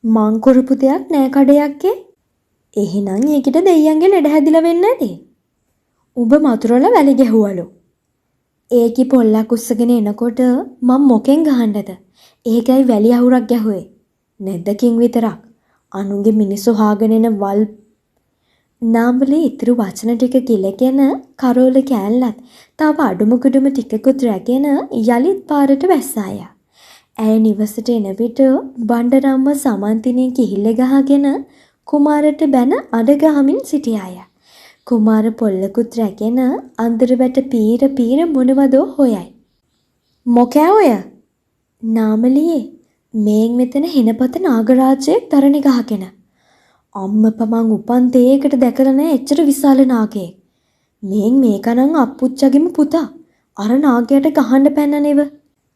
මං කරපු දෙයක් නෑ කඩයක්ගේ. එහෙනම් ඒකිට දෙයියන්ගේ ලෙඩ හැදිලා වෙන්නේ නැති. උඹ මතුරල වැලි ගැහුවලු. ඒකි පොල්ලක් උස්සගෙන එනකොට මං මොකෙන් ගහන්නද? ඒකයි වැලි අහුරක් ගැහුවේ. නැද්දකින් විතරක්. අනුන්ගේ මිනිස්සු හාගෙන එන වල්. නාමලී ඉතුරු වචන ටික ගිලගෙන කරෝල කෑල්ලත් තව අඩුම කුඩුම ටිකකුත් රැගෙන යලිත් පාරට වැස්සාය. ඇය නිවසට එන විට බණ්ඩරම්ම සමන්තිනේ කිහිල්ල ගහගෙන කුමාරට බැන අඩ ගහමින් සිටියාය. කුමාර පොල්ලකුත් රැගෙන අන්දරවැට පීර මොනවදෝ හොයයි. මොකෑ ඔය? නාමලියේ මේන් මෙතන හෙනපත නාගරාජයෙක් තරණි ගහගෙන. අම්මපා මං උපන් තේකට දැකලා නැහැ එච්චර විශාල නාගයෙක්. මේකනම් අප්පුච්චගේම පුතා. අර නාගයට ගහන්න පැන්න නෙව.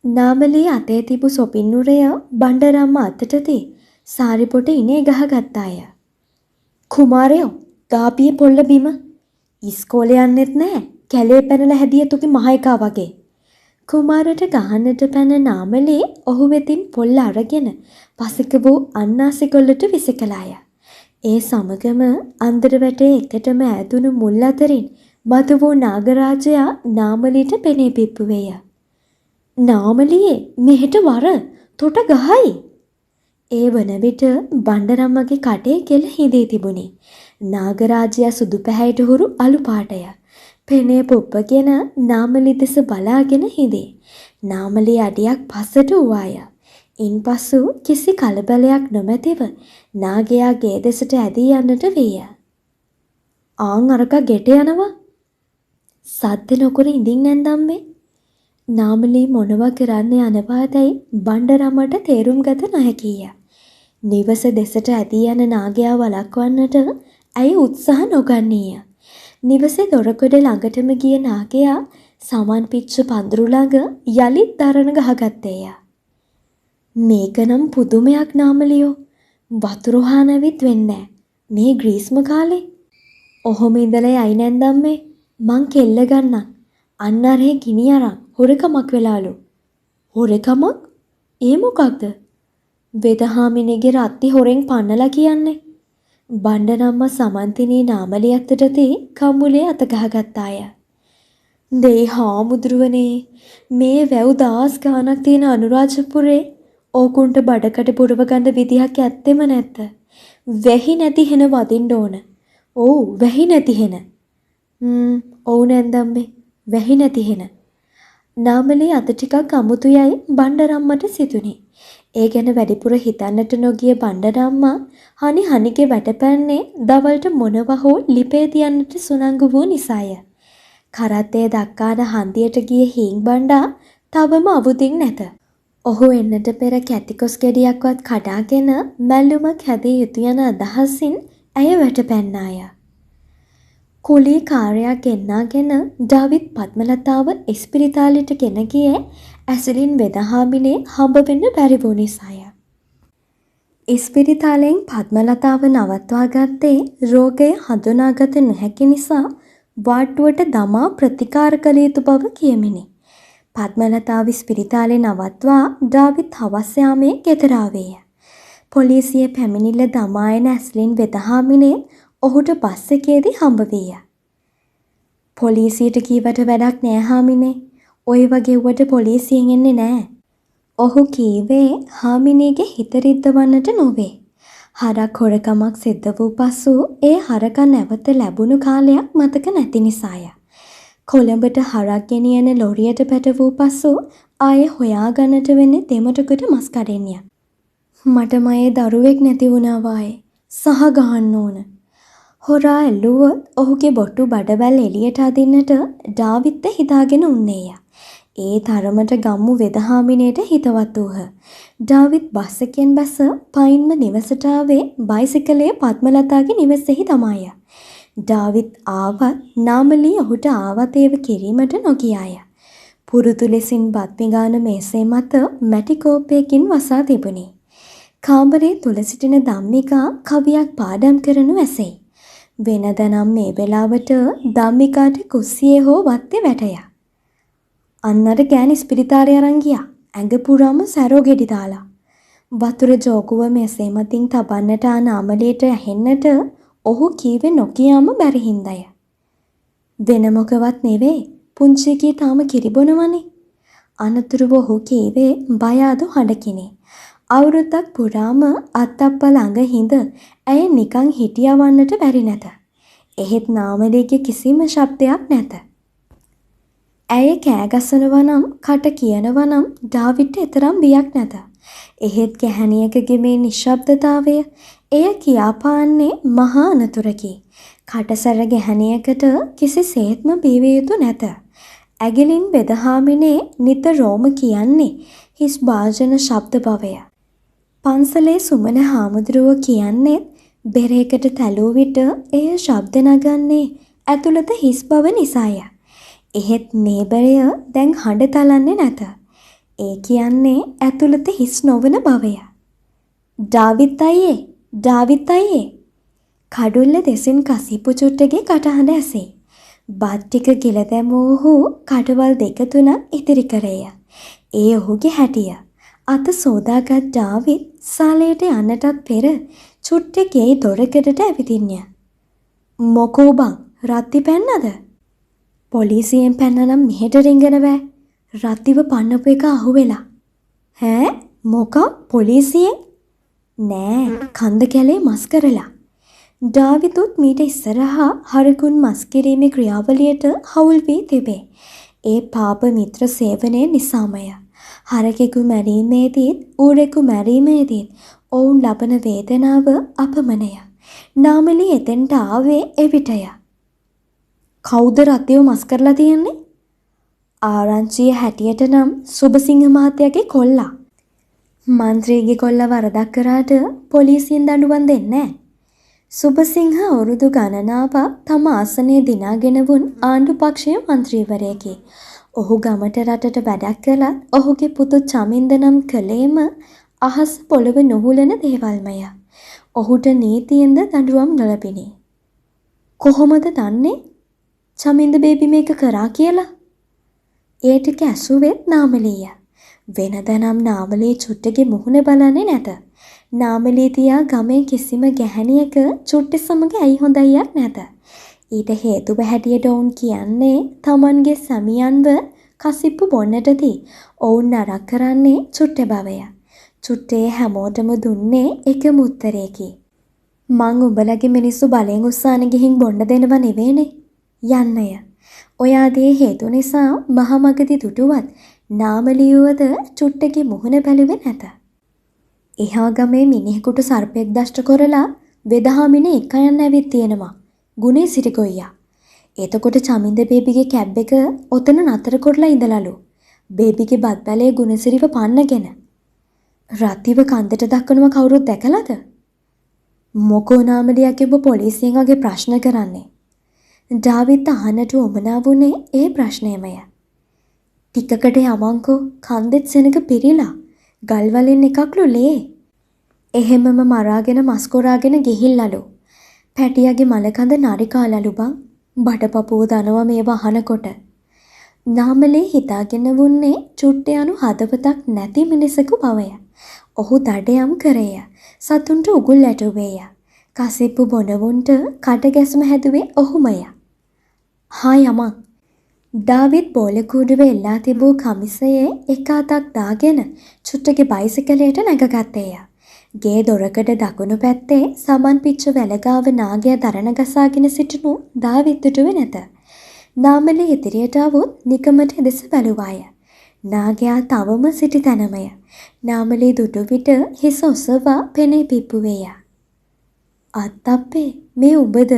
නාමලී අතේ තිබු සොපින්නුරය බණ්ඩරම්ම අතට දී සාරිපොට ඉනේ ගහගත්තාය. කුමාරයෝ ගාපියේ පොල්ල බිම. ඉස්කෝලේ යන්නෙත් නැහැ. කැලේ පැනලා හැදිය තුකි මහ එකා වගේ. කුමාරට ගහන්නට පැන නාමලී ඔහු වෙතින් පොල්ල අරගෙන පසෙක වූ අන්නාසිකොල්ලට විසිකලාය. ඒ සමගම අන්දරවැටේ එකටම ඈදුණු මුල් අතරින් මතු වූ නාගරාජයා නාමලීට පෙනී පිප්පුවේය. නාමලියේ මෙහෙට වර තොට ගහයි. ඒ වන විට බණ්ඩරම්මගේ කටේ කෙල හිඳී තිබුණේ. නාගරාජයා සුදු පැහැයට හුරු අලු පාටය. පෙනේ පුප්පගෙන නාමලි දෙස බලාගෙන හිඳේ. නාමලී අඩියක් පස්සට වූවාය. ඉන්පසු කිසි කලබලයක් නොමැතිව නාගයා ගේ දෙසට ඇදී යන්නට විය. ආන් අරක ගෙට යනවා. සද්ද නොකර ඉඳින් නැන්දම්මේ. නාමලී මොනවා කරන්න යනවාදැයි බණ්ඩරම්මට තේරුම් ගත නොහැකිය. නිවස දෙසට ඇදී යන නාගයා වළක්වන්නට ඇය උත්සාහ නොගන්නීය. නිවසේ දොරකඩ ළඟටම ගිය නාගයා සමන් පිච්ච පඳුරු ළඟ යලිත් දරණ ගහගත්තේය. මේක නම් පුදුමයක් නාමලියෝ. වතුර හානවිත් වෙන්නේ මේ ග්‍රීස්ම කාලේ. ඔහොම ඉඳලා යයි නැන්දම්මේ. මං කෙල්ල ගන්නම්. අන්න අරේ ගිනි අරන් හොරකමක් වෙලාලු. හොරකමක්? ඒ මොකක්ද? වෙදහාමිනේගේ රත්ති හොරෙන් පන්නලා කියන්නේ. බණ්ඩරම්ම සමන්තිනී නාමලිය අතට තී කම්බුලේ අත ගහගත්තාය. දෙයි හාමුදුරුවනේ මේ වැව් දහස් ගාණක් තියෙන අනුරාධපුරේ ඕකුන්ට බඩකට පුරව ගන්න විදිහක් ඇත්තෙම නැත්ද? වැහි නැති හෙන වදින්න ඕන. ඔව් වැහි නැති හෙන. ඔව් නැන්දම්මේ වැහි නැති හෙන. නාමලී අත ටිකක් අමුතුයයි බණ්ඩරම්මට සිතුනි. ඒ ගැන වැඩිපුර හිතන්නට නොගිය බණ්ඩරම්මා හනිගේ වැටපැන්නේ දවල්ට මොනවා හෝ ලිපේ තියන්නට සුනංගු වූ නිසාය. කරත්තේ දක්කාන හන්දියට ගිය හීන් බණ්ඩා තවම අවුදින් නැත. ඔහු එන්නට පෙර කැටිකොස් ගෙඩියක්වත් කඩාගෙන මැල්ලුමක් හැදිය යුතු යන අදහසින් ඇය වැටපැන්නාය. කුලී කාර්යයක් ගෙන්නාගෙන ඩාවිඩ් පද්මලතාව ඉස්පිරිතාලෙට ගෙන ගියේ ඇසලින් වෙදහාමිනේ හම්බ වෙන්න බැරි වූ නිසාය. ඉස්පිරිතාලෙන් පද්මලතාව නවත්වා ගත්තේ රෝගය හඳුනාගත නොහැකි නිසා වාට්ටුවට දමා ප්‍රතිකාර කළ යුතු බව කියමිනි. පද්මලතාව ඉස්පිරිතාලේ නවත්වා ඩාවිඩ් හවස් යාමේ ගෙදර ආවේය. පොලිසිය පැමිණිල්ල දමා එන ඇස්ලින් වෙදහාමිනේ ඔහුට බස් එකේදී හම්බ විය. පොලිසියට කීවට වැඩක් නෑ හාමිනේ. ඔය වගේ වට පොලිසියෙන් එන්නේ නෑ. ඔහු කීවේ හාමිනේගේ හිත රිද්දවන්නට නොවේ. හරක් හොරකමක් සිද්ධ වූ පසු ඒ හරක නැවත ලැබුණු කාලයක් මතක නැති නිසාය. කොළඹට හරක් ගෙනියන ලොරියට පැටවූ පසු ආයේ හොයාගන්නට වෙන්නේ දෙමටකට මස් කඩෙන්නියක්. මට මයේ දරුවෙක් නැති වුණා වායේ. සහ ගහන්න ඕන. හොරා ඇල්ලුවොත් ඔහුගේ බොට්ටු බඩවැල් එළියට අදින්නට ඩාවිත් හිතාගෙන උන්නේය. ඒ තරමට ගම්මු වෙදහාමිනේට හිතවත් වූහ. ඩාවිත් බස් එකෙන් බැස පයින්ම නිවසට ආවේ බයිසිකලයේ පද්මලතාගේ නිවසේහි තමයිය. ඩාවිත් ආවත් නාමලී ඔහුට ආවතේව කිරීමට නොගියාය. පුරුදු ලෙසින් බත් පිඟාන මේසේ මත මැටි කෝප්පයකින් වසා තිබුණි. කාමරේ තුල සිටින ධම්මිකා කවියක් පාඩම් කරනු ඇසෙයි. වෙනද නම් මේ වෙලාවට ධම්මිකාට කුස්සියේ හෝ වත්තේ වැටය. අන්නර ගෑණි ස්පිරිතාලේ අරන් ගියා. ඇඟ පුරාම සැරෝ ගෙඩි දාලා. වතුර ජෝකුව මෙසේ මතින් තබන්නට ආන අමලේට ඇහෙන්නට ඔහු කීවේ නොකියාම බැරි හින්දාය. වෙන මොකවත් නෙවෙයි. පුංචිගේ තාම කිරිබොනවනේ. අනතුරුව ඔහු කීවේ බය අඩු හඬකිනේ. අවුරුද්දක් පුරාම අත්තප්ප ළඟ හිඳ ඇය නිකන් හිටියා වන්නට බැරි නැත. එහෙත් නාමලේගේ කිසිම ශබ්දයක් නැත. ඇය කෑ ගසනවා නම් කට කියනවා නම් ඩාවිඩ්ට එතරම් බියක් නැත. එහෙත් ගැහැණියකගේ මේ නිශ්ශබ්දතාවය එය කියාපාන්නේ මහා අනතුරකි. කටසැර ගැහැණියකට කිසිසේත්ම බිය යුතු නැත. ඇගිලින් වෙදහාමිනේ නිතරම කියන්නේ හිස් භාජන ශබ්ද බවය. පන්සලේ සුමන හාමුදුරුවෝ කියන්නේ බෙරේකට තැලූ විට එය ශබ්ද නගන්නේ ඇතුළත හිස් බව නිසාය. එහෙත් මේ බරය දැන් හඬ තලන්නේ නැත. ඒ කියන්නේ ඇතුළත හිස් නොවන බවය. ඩාවිත් අයියේ කඩුල්ල දෙසින් කසිප්පු චුට්ටගේ කටහඬ ඇසේ. බත් ටික ගිල දැමූ ඔහු කටවල් දෙක තුනක් ඉතිරි කරේය. ඒ ඔහුගේ හැටිය. අත සෝදාගත් ඩාවිත් සාලයට යන්නටත් පෙර චුට්ටගේ දොරකඩට ඇවිදින්ය. මොකෝ බං රත්ති පැන්නද? පොලිසියෙන් පැන්නනම් මෙහෙට රිංගන බෑ. රත්තිව පන්නපු එක අහුවෙලා. ඈ මොකක් පොලිසියෙන්? නෑ කන්ද කැලේ මස් කරලා. ඩාවිතුත් මීට ඉස්සරහා හරකුන් මස් කිරීමේ ක්‍රියාවලියට හවුල් වී තිබේ. ඒ පාප මිත්‍ර සේවනය නිසාමය. හරකෙකු මැරීමේදීත් ඌරෙකු මැරීමේදීත් ඔවුන් ලබන වේදනාව අපමණය. නාමලී එතෙන්ට ආවේ එවිටය. කවුද රත්තිව මස් කරලා තියෙන්නේ? ආරංචිය හැටියට නම් සුබසිංහ මහත්තයාගේ කොල්ලා. මන්ත්‍රීගේ කොල්ලා වරදක් කරාට පොලිසියෙන් දඬුවම් දෙන්නේ නැහැ. සුබසිංහ අවුරුදු ගණනාවක් තම ආසනයේ දිනාගෙන වුන් ආණ්ඩු පක්ෂයේ මන්ත්‍රීවරයෙකි. ඔහු ගමට රටට වැඩක් කළත් ඔහුගේ පුතු චමින්ද නම් කළේම අහස් පොළව නොහුලන දේවල්මය. ඔහුට නීතියෙන්ද දඬුවම් නොලැබිනි. කොහොමද දන්නේ චමින්ද බේබි මේක කරා කියලා? ඒ ටික ඇසුවෙත් නාමලීය. වෙනද නම් නාමලී චුට්ටගේ මුහුණ බලන්නේ නැත. නාමලී තියා ගමේ කිසිම ගැහැණියක චුට්ටි සමග ඇයි හොඳයියක් නැත. ඊට හේතුව හැටියට ඔවුන් කියන්නේ තමන්ගේ සැමියන්ව කසිප්පු බොන්නටදී ඔවුන් නරක කරන්නේ චුට්ට බවය. චුට්ටේ හැමෝටම දුන්නේ එකම උත්තරයකි. මං උඹලගේ මිනිස්සු බලෙන් උස්සාන ගිහින් බොන්න දෙනව නෙවෙයිනේ. යන්නය. ඔයාගේ හේතු නිසා මහමගදී දුටුවත් නාමලියුවද චුට්ටගේ මුහුණ බැලුවේ නැත. එහා ගමේ මිනිහෙකුට සර්පෙක් දෂ්ට කරලා වෙදහාමිනේ එක යන්න ඇවිත් තියෙනවා. ගුණේ සිටි ගොයියා. එතකොට චමින්ද බේබිගේ කැබ් එක ඔතන නතර කරලා ඉඳලලු. බේබිගේ බත් බැලේ ගුණසිරිව පන්නගෙන. රතිව කන්දට දක්වනවා කවුරුත් දැකලාද? මොකෝ නාමලියගේ ඔබ පොලිසියෙන් වගේ ප්‍රශ්න කරන්නේ? ඩාවිත් අහන්නට උමනා වුණේ ඒ ප්‍රශ්නයමය. ටිකකට යමන්කෝ කන්දෙත් සෙනඟ පිරීලා ගල් වලින් එකක්ලු ලේ. එහෙමම මරාගෙන මස් කොරාගෙන ගිහිල්ලලු. පැටියාගේ මලකඳ නරිකාලලු බං. බඩපපුව දනවා මේව අහනකොට. නාමලේ හිතාගෙන වුන්නේ චුට්ටේ අනු හදවතක් නැති මිනිසෙකු බවය. ඔහු දඩයම් කරේය. සතුන්ට උගුල් ඇටුවේය. කසිප්පු බොනවුන්ට කට ගැස්ම හැදුවේ ඔහුමය. හා යමන්. ඩාවිඩ් බෝලකූඩුවේ එල්ලා තිබූ කමිසයේ එක අතක් දාගෙන චුට්ටගේ බයිසිකලයට නැගගත්තේය. ගේ දොරකඩ දකුණු පැත්තේ සමන් පිච්ච වැලගාව නාගයා දරණ ගසාගෙන සිටිනු ඩාවිඩ් දුටුවේ නැත. නාමලේ ඉදිරියට આવොත් නිකමට එදෙස බැලුවාය. නාගයා තවම සිටි තැනමය. නාමලේ දුටු විට හිස ඔසවා පෙනේ පිප්පුවේය. අත්තප්පේ මේ උඹද?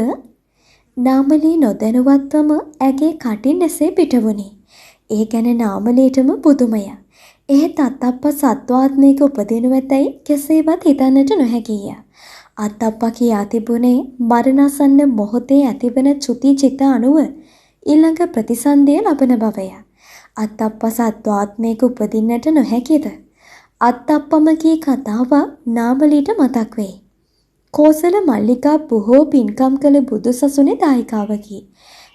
නාමලී නොදැනුවත්වම ඇගේ කටින් එසේ පිටවුණි. ඒ ගැන නාමලීටම පුදුමය. එහෙත් අත්තප්පා සත්වාත්මයක උපදිනු ඇතැයි කෙසේවත් හිතන්නට නොහැකිය. අත්තප්පා කියා තිබුණේ මරණාසන්න මොහොතේ ඇතිවන චුති චිත අනුව ඊළඟ ප්‍රතිසන්දිය ලබන බවය. අත්තප්පා සත්වාත්මයක උපදින්නට නොහැකිද? අත්තප්පම කී කතාවක් නාමලීට මතක් වෙයි. කෝසල මල්ලිකා බොහෝ පින්කම් කළ බුදු සසුනේ දායිකාවකි.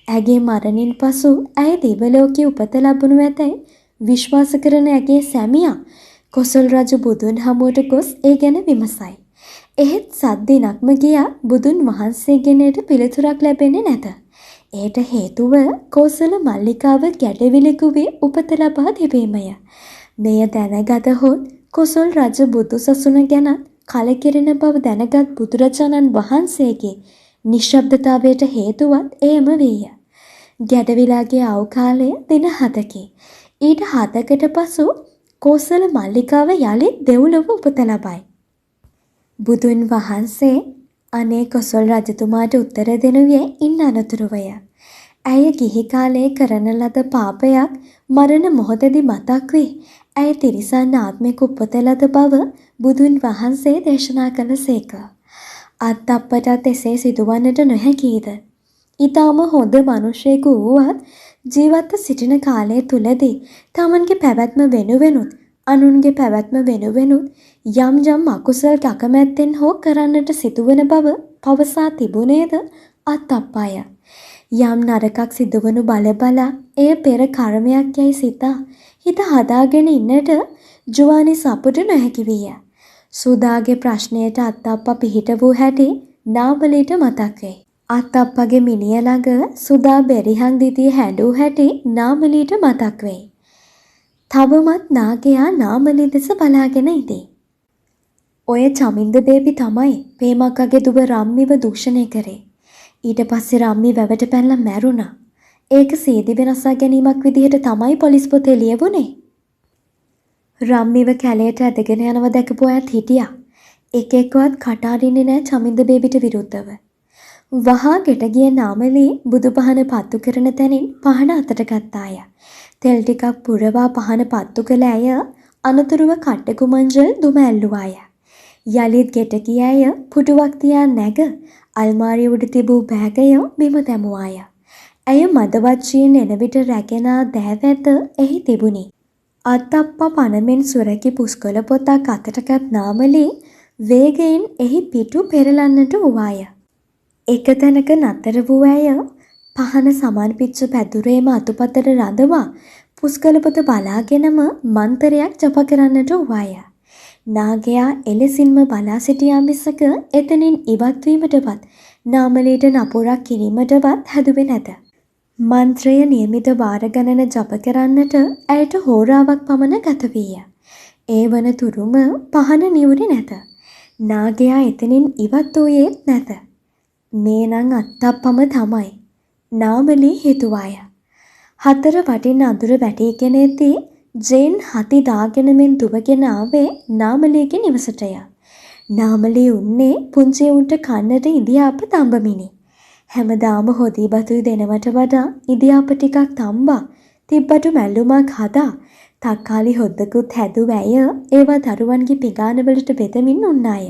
ඇගේ මරණින් පසු ඇය දිවලෝකයේ උපත ලැබුණු ඇතැයි විශ්වාස කරන ඇගේ සැමියා කොසල් රජු බුදුන් හමුවට ගොස් ඒ ගැන විමසයි. එහෙත් සත් දිනක්ම ගියා බුදුන් වහන්සේගෙනට පිළිතුරක් ලැබෙන්නේ නැත. එයට හේතුව කෝසල මල්ලිකාව ගැටවිලකුවේ උපත ලබා තිබීමය. මෙය දැනගතහොත් කොසල් රජ බුදු සසුන ගැන කලකිරෙන බව දැනගත් බුදුරජාණන් වහන්සේගේ නිශ්ශබ්දතාවයට හේතුවත් එයම වේය. ගැඩවිලාගේ අවකාලය දින 7කි. ඊට 7කට පසු කෝසල මල්ලිකාව යළිත් දෙව්ලොව උපත ලබයි. බුදුන් වහන්සේ අනේ කොසල් රජතුමාට උත්තර දෙනුයේ ඉන් අනතුරුවය. ඇය ගිහි කාලයේ කරන ලද පාපයක් මරණ මොහොතදී මතක් වී ඇය තිරිසන් ආත්මික උපත ලද බව බුදුන් වහන්සේ දේශනා කළසේක. අත්තප්පටත් එසේ සිදුවන්නට නොහැකීද? ඊටම හොඳ මිනිසෙකු වුවත් ජීවත්ව සිටින කාලය තුලදී තමන්ගේ පැවැත්ම වෙනුවෙනුත් අනුන්ගේ පැවැත්ම වෙනුවෙනුත් යම් යම් අකුසල් අකමැත්තෙන් හෝ කරන්නට සිදුවන බව පවසා තිබුණේද අත්තප්පය. යම් නරකක් සිදුවනු බල එය පෙර කර්මයක් යයි සිතා හිත හදාගෙන ඉන්නට ජුවානි සපුට නොහැකි විය. සුදාගේ ප්‍රශ්නයට අත්තප්පා පිහිට වූ හැටි නාමලීට මතක් වෙයි. අත්තප්පගේ මිනිය ළඟ සුදා බෙරිහන් දිදී හැඬූ හැටි නාමලීට මතක් වෙයි. තවමත් නාගයා නාමලී දෙස බලාගෙන ඉදී. ඔය චමින්ද බේබි තමයි පේමක්කගේ දුව රම්මිව දූෂණය කරේ. ඊට පස්සේ රම්මි වැවට පැනලා මැරුණා. ඒක සීදි වෙනසා ගැනීමක් විදිහට තමයි පොලිස් පොතේ ලියවුනේ. රම්මිව කැලයට ඇදගෙන යනව දැකපු අයත් හිටියා. එකෙක්වත් කට අරින්නේ නැහැ චමින්ද බේබිට විරුද්ධව. වහා ගෙට ගිය නාමලී බුදුපහන පත්තු කරන තැනින් පහන අතට ගත්තාය. තෙල් ටිකක් පුරවා පහන පත්තු කළ ඇය අනතුරුව කට්ට කුමංජල් දුම ඇල්ලුවාය. යලිත් ගෙට ගිය ඇය පුටුවක් තියා නැග අල්මාරිය උඩ තිබූ බෑගය බිම දැමුවාය. ඇය මදවච්චියෙන් එන විට රැගෙන දෑවැත එහි තිබුණි. අත්තප්පා පනමෙන් සුරකි පුස්කොළ පොතක් අතටගත් නාමලී වේගයෙන් එහි පිටු පෙරලන්නට වූවාය. එක තැනක නතර වූ ඇය පහන සමන් පිච්ච පැදුරේම අතුපතට රඳවා පුස්කොළ පොත බලාගෙනම මන්තරයක් ජප කරන්නට වූවාය. නාගයා එලෙසින්ම බලා සිටියා මිසක එතනින් ඉවත් වීමටවත් නාමලීට නපුරක් කිරීමටවත් හැදුවේ නැත. මන්ත්‍රය නියමිත වාර ගණන ජප කරන්නට ඇයට හෝරාවක් පමණ ගත වීය. ඒ වන තුරුම පහන නිවුරේ නැත. නාගයා එතනින් ඉවත් වූයේත් නැත. මේ නම් අත්තප්පම තමයි. නාමලී හිතුවාය. හතර වටින් අඳුර වැටීගෙන එද්දී ජේන් හති දාගෙන මෙන් දුවගෙන ආවේ නාමලීගේ නිවසටය. නාමලී උන්නේ පුංචි උන්ට කන්නට ඉදියාප තඹමිනි. හැමදාම හොදී බතුයි දෙනවට වඩා ඉදියාප ටිකක් තම්බා තිබ්බට මැල්ලුමක් හදා තක්කාලි හොද්දකුත් හැදුව ඇය ඒවා දරුවන්ගේ පිඟානවලට බෙදමින් උන්නාය.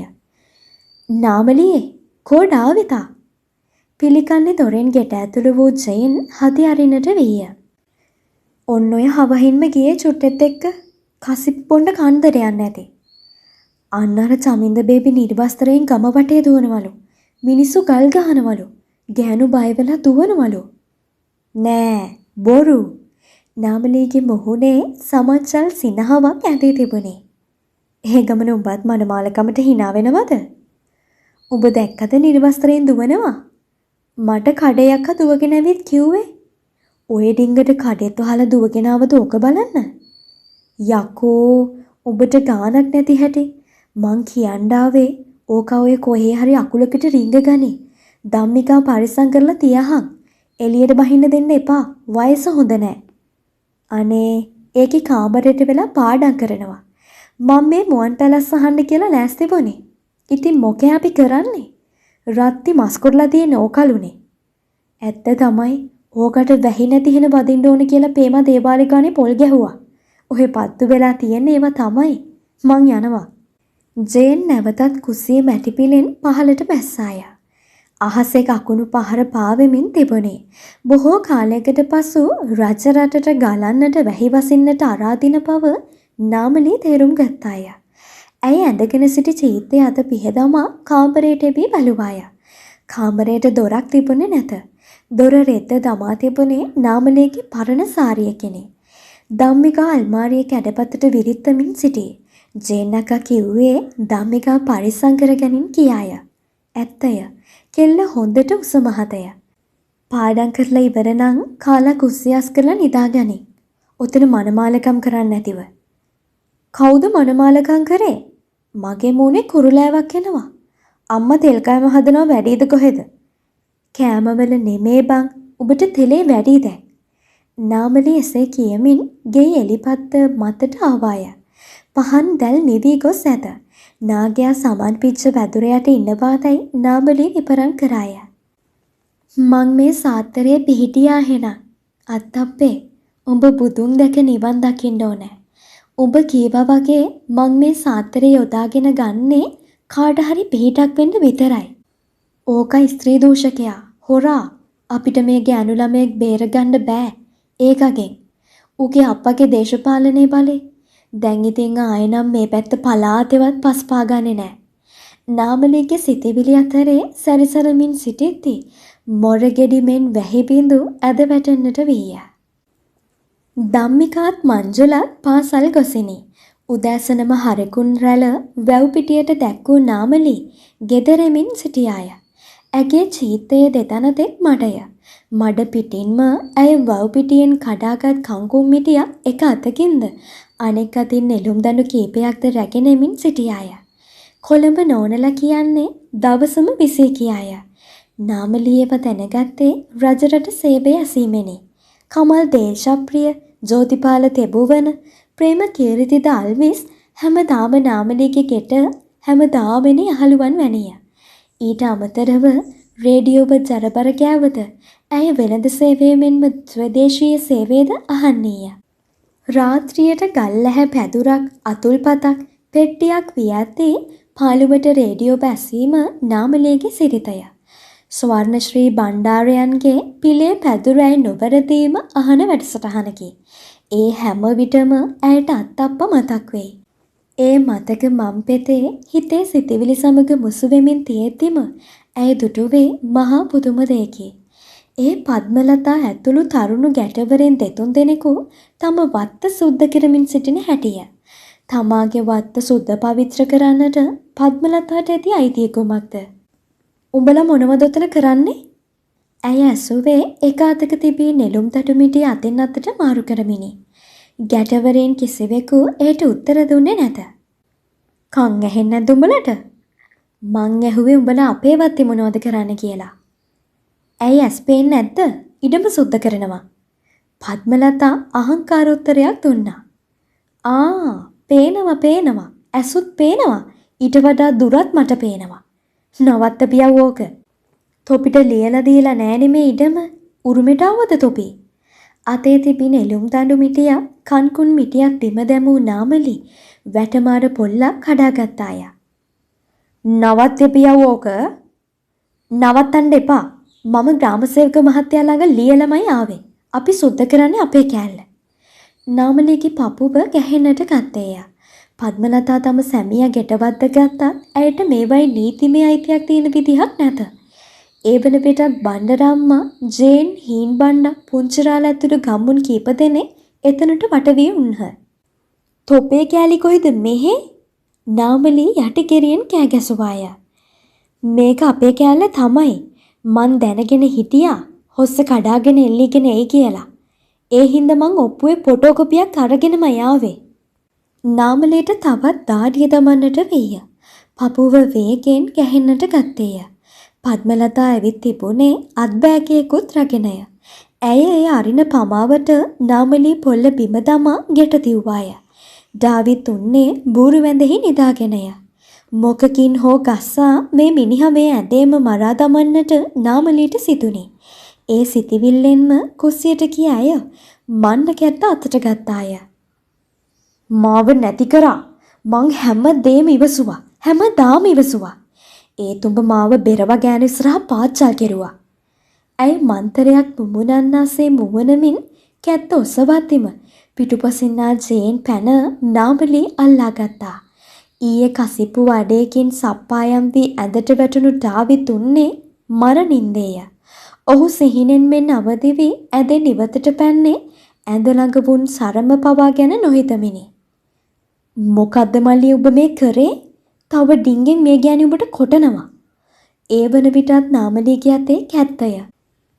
නාමලියේ කෝඩ ආවිතා? පිළිකන්නේ දොරෙන් ගෙට ඇතුළු වූ ජෙයින් හදි අරින්නට වීය. ඔන්න ඔය හවහින්ම ගියේ චුට්ටෙත් එක්ක කසිප් බොණ්ඩ කන්දර යන්න ඇති. අන්න අර චමින්ද බේබි නිර්වස්ත්‍රයෙන් ගම වටේ දුවනවලු. මිනිස්සු ගල් ගහනවලු. ගෑනු බය වෙලා දුවනවලු. නෑ බොරු. නාමලීගේ මුහුණේ සමච්චල් සිනහවක් ඇඳී තිබුණේ. ඒ ගමන උඹත් මනමාලකමට hina වෙනවද? ඔබ දැක්කද නිර්වස්ත්‍රයෙන් දුවනවා? මට කඩයක්ක දුවගෙන ඇවිත් කිව්වේ. ඔය ඩිංගට කඩෙත් වහලා දුවගෙන ආවද ඕක බලන්න. යකෝ ඔබට ගානක් නැති හැටි. මං කියන්න ආවේ ඕක ඔය කොහේ හරි අකුලකට රිංග ගනි. ධම්මිකා පරිස්සම් කරලා තියහන්. එළියට බහින්න දෙන්න එපා. වයස හොඳ නෑ. අනේ ඒකේ කාමරයට වෙලා පාඩම් කරනවා. මම මේ මුවන් පැලස්ස අහන්න කියලා ලෑස්ති වුණේ. ඉතින් මොකේ අපි කරන්නේ? රත්ති මස්කොටලා තියෙන ඕකලුනේ. ඇත්ත තමයි. ඕකට වැහි නැති හින වදින්න ඕන කියලා පේම දේවාලිකානේ පොල් ගැහුවා. ඔහෙ පත්තු වෙලා තියෙන ඒවා තමයි. මං යනවා. ජේන් නැවතත් කුස්සියේ මැටි පිලෙන් පහළට බැස්සාය. අහසේ කකුණු පහර පාවෙමින් තිබුණේ. බොහෝ කාලයකට පසු රජ රටට ගලන්නට වැහි වසින්නට අරාදින බව නාමලී තේරුම් ගත්තාය. ඇය ඇඳගෙන සිටි චීත්තේ අත පිහදමා කාමරයට එවී බැලුවාය. කාමරයට දොරක් තිබුණේ නැත. දොර රෙද්ද දමා තිබුණේ නාමලේගේ පරණ සාරියකිනේ. ධම්මිකා අල්මාරියේ කැඩපතට විරිත්තමින් සිටී. ජේන්නක කිව්වේ ධම්මිකා පරිස්සම් කරගනින් කියාය. ඇත්තය. කෙල්ල හොඳට උස මහතය. පාඩම් කරලා ඉවර නම් කාලා කුස්සියස් කරලා නිදාගනි. ඔතන මනමාලකම් කරන්න නැතිව. කවුද මනමාලකම් කරේ? මගේ මූණේ කුරුලෑවක් එනවා. අම්මා තෙල් කෑම හදනවා වැඩිද කොහෙද? කෑමවල නෙමේ බං. ඔබට තෙලේ වැඩි දැන්. නාමලී එසේ කියමින් ගේ එලිපත්ත මතට ආවාය. පහන් දැල් නිවි ගොස් ඇත. නාගයා සමන් පිච්ච වැදුරයට ඉන්නවාතයි නාමලී විපරම් කරාය. මං මේ සාත්තරයේ පිහිටියා හෙන. අත්තප්පේ උඹ බුදුන් දැක නිවන් දකින්න ඕනේ. උඹ කීවා වගේ මං මේ සාත්තරේ යොදාගෙන ගන්නේ කාට හරි පිහිටක් වෙන්න විතරයි. ඕකයි ස්ත්‍රී දූෂකයා. හොරා අපිට මේ ගෑනු ළමයෙක් බේරගන්න බෑ. ඒකගෙන්. ඌගේ අප්පගේ දේශපාලනේ බලේ. දැන් ඉතින් ආයෙනම් මේ පැත්ත පලාතෙවත් පස්පා ගන්නේ නෑ. නාමලීගේ සිතවිලි අතරේ සැරිසරමින් සිටිද්දී මොරගෙඩි මෙන් වැහි බිඳු ඇද වැටෙන්නට වීය. ධම්මිකාත් මංජුලත් පාසල් ගොසිනි. උදෑසනම හරකුන් රැළ වැව් පිටියට දැක්වූ නාමලී ගෙදරෙමින් සිටියාය. ඇගේ චීත්තයේ දෙතනතෙක් මඩය. මඩ පිටින්ම ඇය වව් පිටියෙන් කඩාගත් කංකුම් මිටියක් එක අතකින්ද අනෙක් අතින් නෙළුම් දඬු කීපයක්ද රැගෙනෙමින් සිටියාය. කොළඹ නෝනලා කියන්නේ දවසම විසී කියාය. නාමලියව දැනගත්තේ රජරට සේවය ඇසීමෙනි. කමල් දේශප්‍රිය, ජෝතිපාල තෙබුවන, ප්‍රේම කීර්තිද අල්විස් හැමදාම නාමලීගේ ගෙට හැමදාමෙනි අහලුවන් වැනිය. ඊට අමතරව රේඩියෝව ජරබර ගෑවද ඇය වෙළඳ සේවය මෙන්ම ස්වදේශීය සේවයද අහන්නීය. රාත්‍රියට ගල්ලැහැ පැදුරක් අතුල්පතක් පෙට්ටියක් වියද්දී පාළුවට රේඩියෝ බැසීම නාමලේගේ සිරිතය. ස්වර්ණශ්‍රී බණ්ඩාරයන්ගේ පිලේ පැදුරැයි නොවරදීම අහන වැඩසටහනකි. ඒ හැම විටම ඇයට අත්තප්ප මතක් වෙයි. ඒ මතක මම් පෙතේ හිතේ සිතිවිලි සමග මුසු වෙමින් තියෙද්දිම ඇය දුටුවේ මහා පුදුම දෙයකි. ඒ පද්මලතා ඇතුළු තරුණු ගැටවරෙන් දෙතුන් දෙනෙකු තම වත්ත සුද්ධ කරමින් සිටින හැටිය. තමාගේ වත්ත සුද්ධ පවිත්‍ර කරන්නට පද්මලතාට ඇති අයිතිය කුමක්ද? උඹලා මොනවද ඔතන කරන්නේ? ඇය ඇසුවේ එක අතක තිබී නෙළුම් තටු මිටි අතින් අතට මාරු කරමිනි. ගැටවරෙන් කිසිවෙකු ඒට උත්තර දුන්නේ නැත. කන් ඇහෙන්නේ නැද්ද උඹලට? මං ඇහුවේ උඹලා අපේ වත්තේ මොනවද කරන්න කියලා. ඇයි ඇස් පේන්නේ නැද්ද? ඉඩම සුද්ධ කරනවා. පද්මලතා අහංකාර උත්තරයක් දුන්නා. පේනවා. ඇසුත් පේනවා. ඊට වඩා දුරත් මට පේනවා. නවත්ත පියව් ඕක. තොපිට ලියලා දීලා නෑනේ මේ ඉඩම. උරුමෙට ආවද තොපි? අතේ තිබින එළුම් දඬු මිටියක් කන්කුන් මිටියක් බිම දැමූ නාමලි වැටමාර පොල්ලක් කඩාගත්තාය. නවත්ත පියව් ඕක. නවත්තන්න එපා. මම ග්‍රාමසේවක මහත්තයා ළඟ ලියලමයි ආවේ. අපි සුද්ධ කරන්නේ අපේ කෑල්ල. නාමලීගේ පපුව ගැහෙන්නට ගත්තේය. පද්මලතා තම සැමියා ගෙටවද්ද ගත්තත් ඇයට මේවයි නීතිමය අයිතියක් තියෙන විදිහක් නැත. ඒ වන විටත් බණ්ඩරම්මා, ජේන්, හීන් බණ්ඩා, පුංචිරාල ඇතුළු ගම්මුන් කීප දෙනෙක් එතනට වට වී උන්හ. තොපේ කෑලි කොහෙද මෙහෙ? නාමලී යටිගෙරියෙන් කෑ ගැසුවාය. මේක අපේ කෑල්ල තමයි. මන් දැනගෙන හිටියා හොස්ස කඩාගෙන එල්ලීගෙන එයි කියලා. ඒ හින්දා මං ඔප්පුවේ ෆොටෝකොපියක් අරගෙනම යාවේ. නාමලේට තවත් දාඩිය දමන්නට වේය. පපුව වේගෙන් ගැහෙන්නට ගත්තේය. පද්මලතා ඇවිත් තිබුණේ අත්බෑගයකුත් රගෙනය. ඇය ඒ අරින පමාවට නාමලී පොල්ල බිම දමා ගෙට තිව්වාය. ඩාවිත් උන්නේ බූරු වැඳෙහි නිදාගෙනය. මොකකින් හෝ ගස්සා මේ මිනිහා මේ ඇඳේම මරා දමන්නට නාමලීට සිතුනේ. ඒ සිතිවිල්ලෙන්ම කුස්සියට ගිය ඇය මන්න කැත්ත අතට ගත්තාය. මාව නැති කරා. මං හැමදේම ඉවසුවා. හැමදාම ඉවසුවා. ඒ තුඹ මාව බෙරව ගෑන ඉස්සරහා පාච්චල් කෙරුවා. ඇයි මන්තරයක් මුමුණන්නාසේ මුවනමින් කැත්ත ඔසවද්දිම පිටුපසින් ආ ජේන් පැන නාමලී අල්ලා ගත්තා. ඊයේ කසිප්පු වඩේකින් සප්පායම් වී ඇඳට වැටුණු ඩාවිත් උන්නේ මරණින්දේය. ඔහු සිහිනෙන් මෙන් අවදි වී ඇඳෙන් ඉවතට පැන්නේ ඇඳ ළඟ වුන් සරම පවා ගැන නොහිතමිනි. මොකද්ද මල්ලි ඔබ මේ කරේ? තව ඩිංගෙන් මේ ගෑණි ඔබට කොටනවා. ඒ වන විටත් නාමලීගේ අතේ කැත්තය.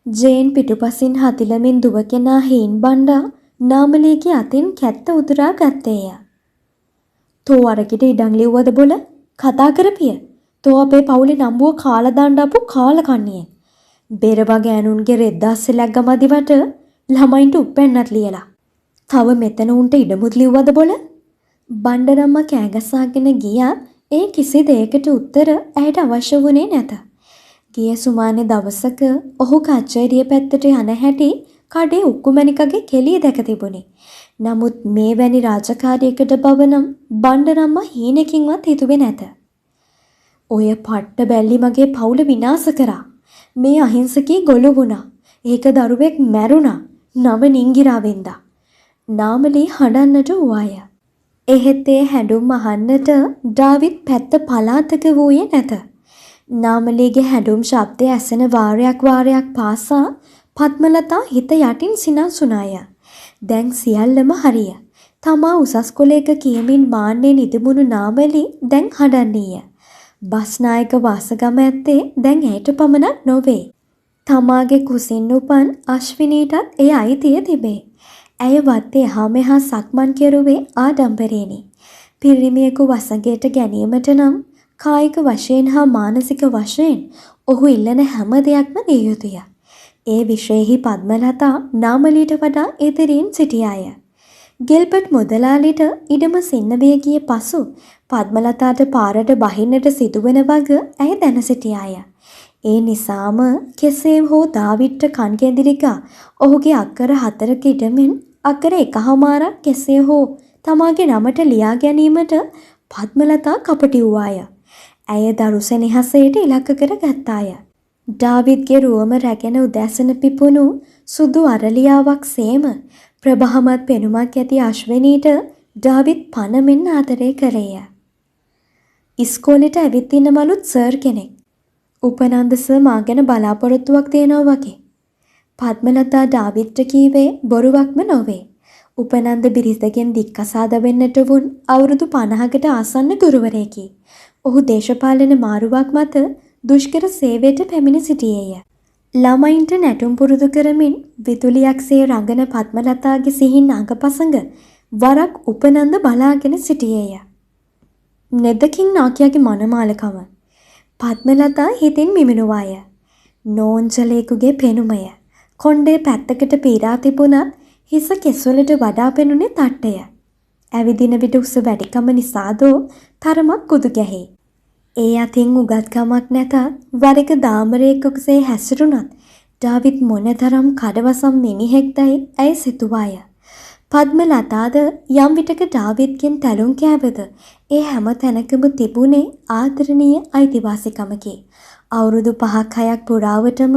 ජේන් පිටුපසින් හතිලමින් දුවකෙනා හීන් බණ්ඩා නාමලීගේ අතින් කැත්ත උදුරා ගත්තේය. තෝ අරකිට ඉඩම් ලිව්වද බොල? කතා කරපිය. තෝ අපේ පවුලේ නම්බුව කාලා දාන්න ආපු කාලකන්නියෙන්. බෙරව ගෑනුන්ගේ රෙද්දාස්සලක් ගමදිවට ළමයින්ට උප්පැන්නත් ලියලා. තව මෙතන උන්ට ඉඩමුත් ලිව්වද බොල? බණ්ඩරම්ම කෑගසාගෙන ගියා. ඒ කිසි දෙයකට උත්තර ඇයට අවශ්‍ය වුණේ නැත. ගිය සුමානේ දවසක ඔහු කච්චේරිය පැත්තට යන හැටි කඩේ උක්කුමැණිකගේ කෙලිය දැක තිබුණේ. නමුත් මේ වැනි රාජකාරියකට බව නම් බණ්ඩරම්ම හීනකින්වත් හිතුවේ නැත. ඔය පට්ට බැල්ලි මගේ පවුල විනාශ කරා. මේ අහිංසකී ගොළු වුණා. ඒක දරුවෙක් මැරුණා. නව නිංගිරාවෙන්දා. නාමලී හඬන්නට වුවාය. එහෙත් ඒ හැඬුම් අහන්නට ඩාවිත් පැත්ත පලාතක වූයේ නැත. නාමලීගේ හැඬුම් ශබ්දය ඇසෙන වාරයක් පාසා පද්මලතා හිත යටින් සිනාසුනාය. දැන් සියල්ලම හරිය. තමා උසස් කොලයක කියමින් මාන්නේ නිදමුණු නාමලී දැන් හඬන්නේය. බස්නායක වාසගම ඇත්තේ දැන් ඇයට පමණක් නොවේ. තමාගේ කුසින් උපන් අශ්විනීටත් ඒ අයිතිය තිබේ. ඇය වත්තේ එහා මෙහා සක්මන් කෙරුවේ ආඩම්බරේනි. පිරිමියෙකු වසඟයට ගැනීමට නම් කායික වශයෙන් හා මානසික වශයෙන් ඔහු ඉල්ලන හැම දෙයක්ම දිය යුතුය. ඒ විශ්වයෙහි පද්මලතා නාමලීට වඩා ඉදිරියෙන් සිටියාය. ගෙල්බට් මුදලාලිට ඉඩම සින්නවිය ගිය පසු පද්මලතාට පාරට බහින්නට සිදුවන වග ඇය දැන සිටියාය. ඒ නිසාම කෙසේ හෝ දාවිට්ට කන් කැඳිරිකා ඔහුගේ අක්කර 4ක ඉඩමින් අක්කර 1හමාරක් කෙසේ හෝ තමාගේ නමට ලියා ගැනීමට පද්මලතා කපටි වූවාය. ඇය දරු සෙනෙහසයට ඉලක්ක කර ගත්තාය. ඩාවිඩ්ගේ රුවම රැගෙන උදැසන පිපුණු සුදු අරලියාවක් සේම ප්‍රභාමත් පෙනුමක් ඇති අශ්වනීට ඩාවිඩ් පනමින් ආදරය කළේය. ඉස්කෝලෙට ඇවිත් ඉන්නමලුත් සර් කෙනෙක්. උපනන්ද සර් මා ගැන බලාපොරොත්තුවක් තියෙනවා වගේ. පද්මලතා ඩාවිඩ්ට කීවේ බොරුවක්ම නොවේ. උපනන්ද බිරිසගෙන් දික්කසාද වෙන්නට වුන් අවුරුදු 50කට ආසන්න ගුරුවරයෙකි. ඔහු දේශපාලන මාරුවක් මත දුෂ්කර සේවයට පැමිණ සිටියේය. ළමයින්ට නැටුම් පුරුදු කරමින් විදුලියක්සේ රඟන පද්මලතාගේ සිහින් අඟපසඟ වරක් උපනන්ද බලාගෙන සිටියේය. නෙදකින් නාකියාගේ මනමාලකම පද්මලතා හිතින් මිමිනුවාය. නෝන්ජලේකුගේ පෙනුමය. කොණ්ඩේ පැත්තකට පීරා තිබුණත් හිස කෙස්වලට වඩා පෙනුනේ තට්ටය. ඇවිදින විට උස වැඩිකම නිසාදෝ තරමක් කුදු ගැහි. ඒ අතින් උගත්කමක් නැතත් වරක දාමරයෙකුසේ හැසිරුණත් ඩාවිඩ් මොනතරම් කඩවසම් මිනිහෙක්දයි ඇය සිතුවාය. පද්මලතාද යම් විටක ඩාවිඩ්ගෙන් තැලුම් කෑවද ඒ හැම තැනකම තිබුණේ ආදරණීය අයිතිවාසිකමකි. අවුරුදු 5-6ක් පුරාවටම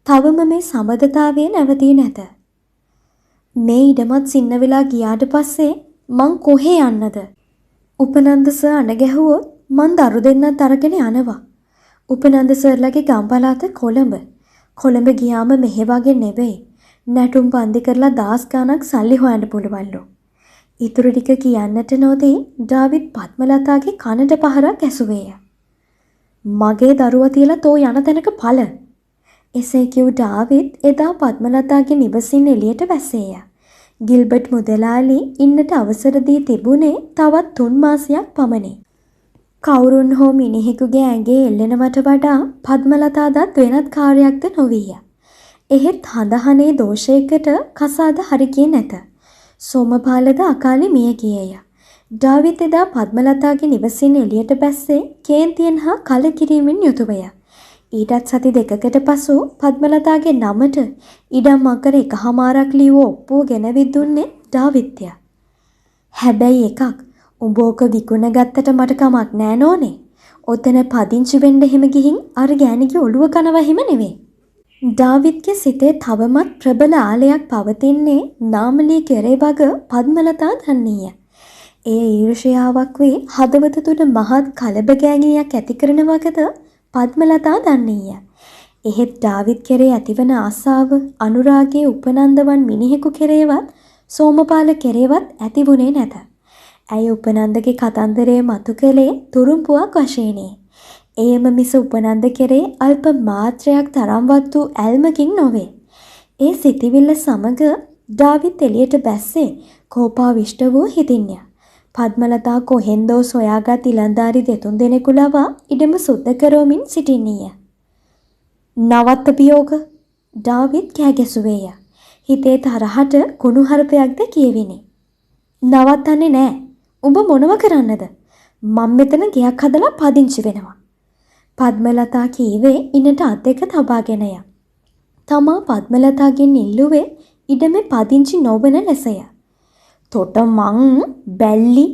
තවම මේ සම්බන්ධතාවය නැවතී නැත. මේ ඉඩමත් සින්න වෙලා ගියාට පස්සේ මං කොහේ යන්නද? උපනන්ද සර් අඬ ගැහුවොත් මං දරු දෙන්නත් අරගෙන යනවා. උපනන්ද සර්ලගේ ගම් පළාත කොළඹ. කොළඹ ගියාම මෙහෙ වගේ නෙවෙයි. නැටුම් පන්දි කරලා 10 ගණක් සල්ලි හොයන්න පුළුවන්ලු. ඊටු ටික කියන්නට නොදී ඩාවිඩ් පද්මලතාගේ කනට පහරක් ඇසුවේය. මගේ දරුවා තියලා තෝ යන තැනක පළ. එසේ කිව් ඩාවිඩ් එදා පද්මලතාගේ නිවසින් එළියට වැස්සේය. ගිල්බර්ට් මුදලාලි ඉන්නට අවසර දී තිබුණේ තවත් 3 මාසයක් පමණි. කවුරුන් හෝ මිනිහෙකුගේ ඇඟේ එල්ලෙනවට වඩා පද්මලතාදත් වෙනත් කාර්යයක්ද නොවිය. එහෙත් හඳහනේ දෝෂයකට කසාද හරි ගියේ නැත. සෝමපාලද අකාලේ මිය ගියේය. ඩාවිත් එදා පද්මලතාගේ නිවසින් එළියට බැස්සේ කේන්තියෙන් හා කලකිරීමෙන් යුතුවය. ඊටත් සති දෙකකට පසු පද්මලතාගේ නමට ඉඩම් අක්කර 1මාරක් ලියව ඔප්පුව ගෙනවිත් දුන්නේ ඩාවිත්ය. හැබැයි එකක් උඹ ඕක විකුණ ගත්තට මට කමක් නෑ නෝනේ. ඔතන පදිංචි වෙන්න එහෙම ගිහින් අර ගෑණිගේ ඔළුව කනවා හිම නෙවෙයි. ඩාවිත්ගේ සිතේ තවමත් ප්‍රබල ආලයක් පවතින්නේ නාමලී කෙරේ වග පද්මලතා දන්නීය. ඒ ඊර්ෂ්‍යාවක් වේ හදවත තුළ මහත් කලබගෑනියක් ඇති කරන වගද පද්මලතා දන්නීය. එහෙත් ඩාවිත් කෙරේ ඇතිවන ආසාව අනුරාගයේ උපනන්දවන් මිනිහෙකු කෙරේවත් සෝමපාල කෙරේවත් ඇති වුණේ නැත. ඇය උපනන්දගේ කතන්දරය මතු කළේ තුරුම්පුවක් වශයෙනි. එයම මිස උපනන්ද කෙරේ අල්ප මාත්‍රයක් තරම්වත් වූ ඇල්මකින් නොවේ. ඒ සිතිවිල්ල සමග ඩාවිත් එළියට බැස්සේ කෝපාවිෂ්ඨ වූ හිතින්ය. පද්මලතා කොහෙන්දෝ සොයාගත් ඉලන්දාරි 2-3 ලවා ඉඩම සුද්ධ කරවමින් සිටින්නීය. නවත්තපියෝක ඩාවිත් කෑගැසුවේය. හිතේ තරහට කුණුහරුපයක්ද කියවිනි. නවත්තන්නේ නෑ. උඹ මොනව කරන්නද? මම මෙතන ගයක් හදලා පදිංචි වෙනවා. පද්මලතා කීවේ ඉන්නට අත් දෙක තබාගෙනය. තමා පද්මලතාගෙන් ඉල්ලුවේ ඉඩමේ පදිංචි නොවන ලෙසය. තොට මං බැල්ලි.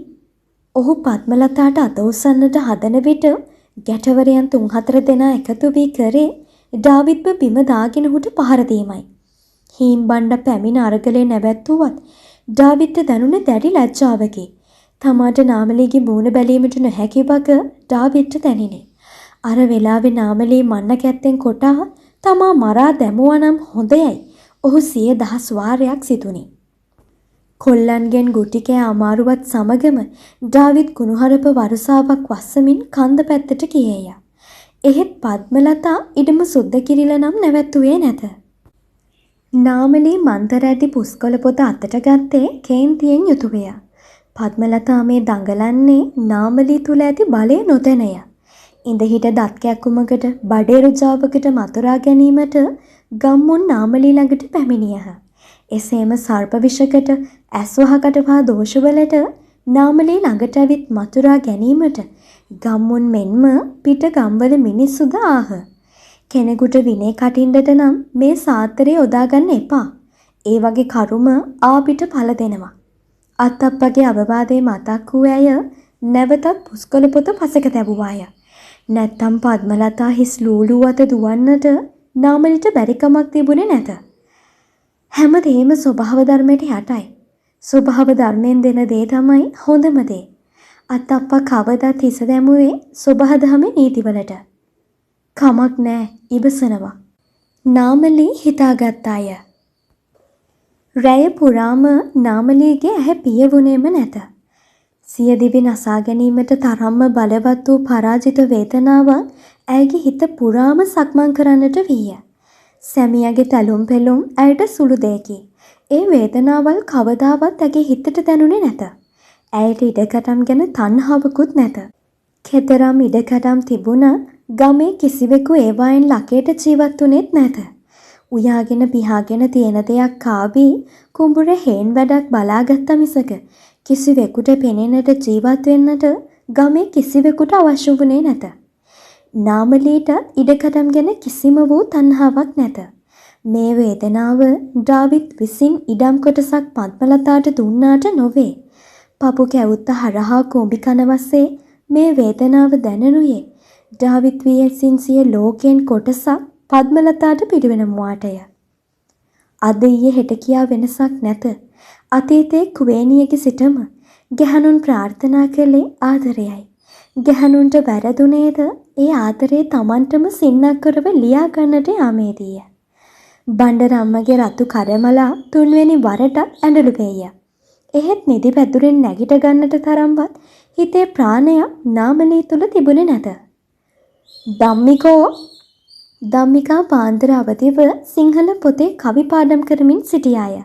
ඔහු පද්මලතාට අත උස්සන්නට හදන විට ගැටවරයන් 3-4 දෙනා එකතු වී කරේ ඩාවිත්ව බිම දාගෙන හුට පහර දීමයි. හීම් බණ්ඩ පැමිණ අරගලේ නැවැත්තුවත් ඩාවිත්ට දැනුනේ දැඩි ලැජ්ජාවකි. තමාට නාමලීගේ මූණ බැලීමට නොහැකි වග ඩාවිත්ට දැනිනේ. අර වෙලාවේ නාමලී මන්න කැත්තෙන් කොටා තමා මරා දැමුවා නම් හොඳයයි. ඔහු 100,000 වාරයක් සිතුනි. කොල්ලන්ගෙන් ගුටි කෑ අමාරුවත් සමගම ඩාවිත් කුණුහරුප වරුසාවක් වස්සමින් කන්ද පැත්තට ගියේය. එහෙත් පද්මලතා ඉඩම සුද්ධ කිරිල නම් නැවැත්තුවේ නැත. නාමලී මන්තර ඇති පුස්කොළ පොත අතට ගත්තේ කේන්තියෙන් යුතුවය. පද්මලතා මේ දඟලන්නේ නාමලී තුල ඇති බලය නොදැනය. ඉඳහිට දත් කැක්කුමකට බඩේ රුජාවකට මතුරා ගැනීමට ගම්මුන් නාමලී ළඟට පැමිණියහ. එසේම සර්ප විෂකට ඇස්වහකට පා දෝෂවලට නාමලී ළඟට ඇවිත් මතුරා ගැනීමට ගම්මුන් මෙන්ම පිට ගම්වල මිනිස්සුද ආහ. කෙනෙකුට විනේ කටින්ඩට නම් මේ සාත්තරේ යොදාගන්න එපා. ඒ වගේ කරුම ආපිට පළ දෙනවා. අත්තප්පගේ අවවාදේ මතක් වූ ඇය නැවතත් පුස්කොළ පොත පසෙක තැබුවාය. නැත්තම් පද්මලතා හිස් ලූලූ අත දුවන්නට නාමලිට බැරිකමක් තිබුණේ නැත. හැමදේම ස්වභාව ධර්මයට යටයි. ස්වභාව ධර්මයෙන් දෙන දේ තමයි හොඳම දේ. අත්තප්පා කවදත් හිස දැමුවේ ස්වභාව ධර්මයේ නීතිවලට. කමක් නෑ ඉවසනවා. නාමලී හිතාගත්තාය. රැය පුරාම නාමලීගේ ඇහැ පියවුණේම නැත. සිය දිවි නසා ගැනීමට තරම්ම බලවත් වූ පරාජිත වේදනාවක් ඇයගේ හිත පුරාම සක්මන් කරන්නට විය. සැමියාගේ තැලුම් පෙලුම් ඇයට සුළු දෙයකි. ඒ වේදනාවල් කවදාවත් ඇගේ හිතට දැනුනේ නැත. ඇයට ඉඩකඩම් ගැන තණ්හාවකුත් නැත. කෙතරම් ඉඩකඩම් තිබුණත් ගමේ කිසිවෙකු ඒවායින් ලකයට ජීවත් වුණෙත් නැත. උයාගෙන පිහාගෙන තියෙන දෙයක් කාවී කුඹුරේ හේන් වැඩක් බලාගත්ත මිසක කිසිවෙකුට පෙනෙන්නට ජීවත් වෙන්නට ගමේ කිසිවෙකුට අවශ්‍ය වුණේ නැත. නාමලීට ඉඩකඩම් ගැන කිසිම වූ තණ්හාවක් නැත. මේ වේදනාව ඩාවිත් විසින් ඉඩම් කොටසක් පද්මලතාට දුන්නාට නොවේ. පපු කැවුත්ත හරහා කොඹි කනවසේ මේ වේදනාව දැනනුයේ ඩාවිත් විසින් සිය ලෝකයෙන් කොටසක් පද්මලතාට පිරිවෙනමුවාටය. අද ඊයේ හෙට කියා වෙනසක් නැත. අතීතයේ කුවේණියගේ සිටම ගැහණුන් ප්‍රාර්ථනා කළේ ආදරයයි. ගැහණුන්ට වැරදුනේද ඒ ආදරේ Tamanටම සින්නක් කරව ලියා ගන්නට යාමේදීය. බණ්ඩරම්මගේ රතු කරමලා තුන්වෙනි වරට ඇඬළු වෙయ్య. එහෙත් නිදි පැදුරෙන් නැගිට ගන්නට තරම්වත් හිතේ ප්‍රාණයක් නාමලී තුල තිබුණේ නැත. ධම්මිකා පාන්දර අවදිව සිංහල පොතේ කවි පාඩම් කරමින් සිටියාය.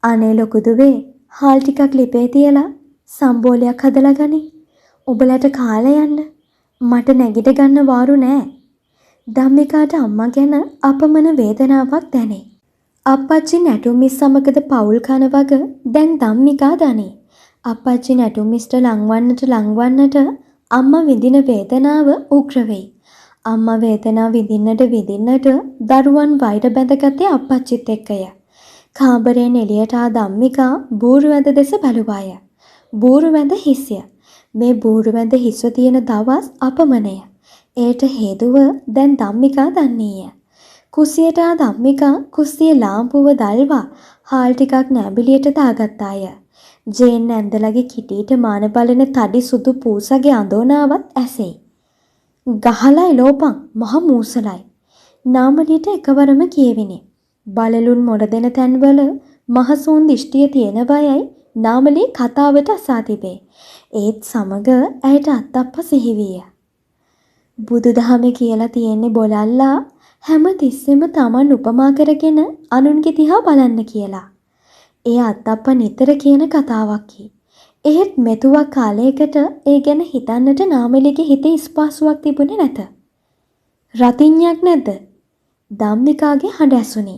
අනේ ලොකු දුවේ හාල් ටිකක් ලිපේ තියලා සම්බෝලයක් හදලා ගනි. ඔබලට කාලේ යන්න. මට නැගිට ගන්න වාරු නෑ. ධම්මිකාට අම්මා ගැන අපමණ වේදනාවක් දැනේ. අප්පච්චි නැටුම්මිස් සමගද පවුල් කන වග දැන් ධම්මිකා දනී. අප්පච්චි නැටුම්මිස්ට ලංවන්නට අම්මා විඳින වේදනාව උග්‍ර වෙයි. අම්මා වේදනාව විඳින්නට දරුවන් වෛර බැඳගත්තේ අප්පච්චිත් එක්කය. කාමරයෙන් එළියට ආ ධම්මිකා බූරුවැඳ දෙස බැලුවාය. බූරුවැඳ හිස්ය. මේ බූරුවැඳ හිස්ව තියෙන දවස් අපමණය. ඒට හේතුව දැන් ධම්මිකා දන්නේය. කුස්සියට ආ ධම්මිකා කුස්සියේ ලාම්පුව දල්වා හාල් ටිකක් නැඹිලියට දාගත්තාය. ජේන් ඇන්දලගේ කිටීට මාන බලන තඩි සුදු පූසගේ අඳෝනාවත් ඇසෙයි. ගහලයි ලෝපං මහ මූසලයි. නාමලියට එකවරම කියවිනි. බලලුන් මොරදෙන තැන්වල මහසූන් දිෂ්ටිය තියෙනවයයි නාමලී කතාවට අසා තිබේ. ඒත් සමග ඇයට අත්තප්ප සිහිවිය. බුදුදහමේ කියලා තියෙන්නේ බොලල්ලා හැම තිස්සෙම Taman උපමා කරගෙන අනුන්ගේ දිහා බලන්න කියලා. ඒ අත්තප්ප නිතර කියන කතාවක්. එහෙත් මෙතුවක් කාලයකට ඒ ගැන හිතන්නට නාමලිගේ හිතේ ස්පාසුවක් තිබුණේ නැත. රතිඤ්ඤයක් නැද්ද? ධම්මිකාගේ හඬ ඇසුණි.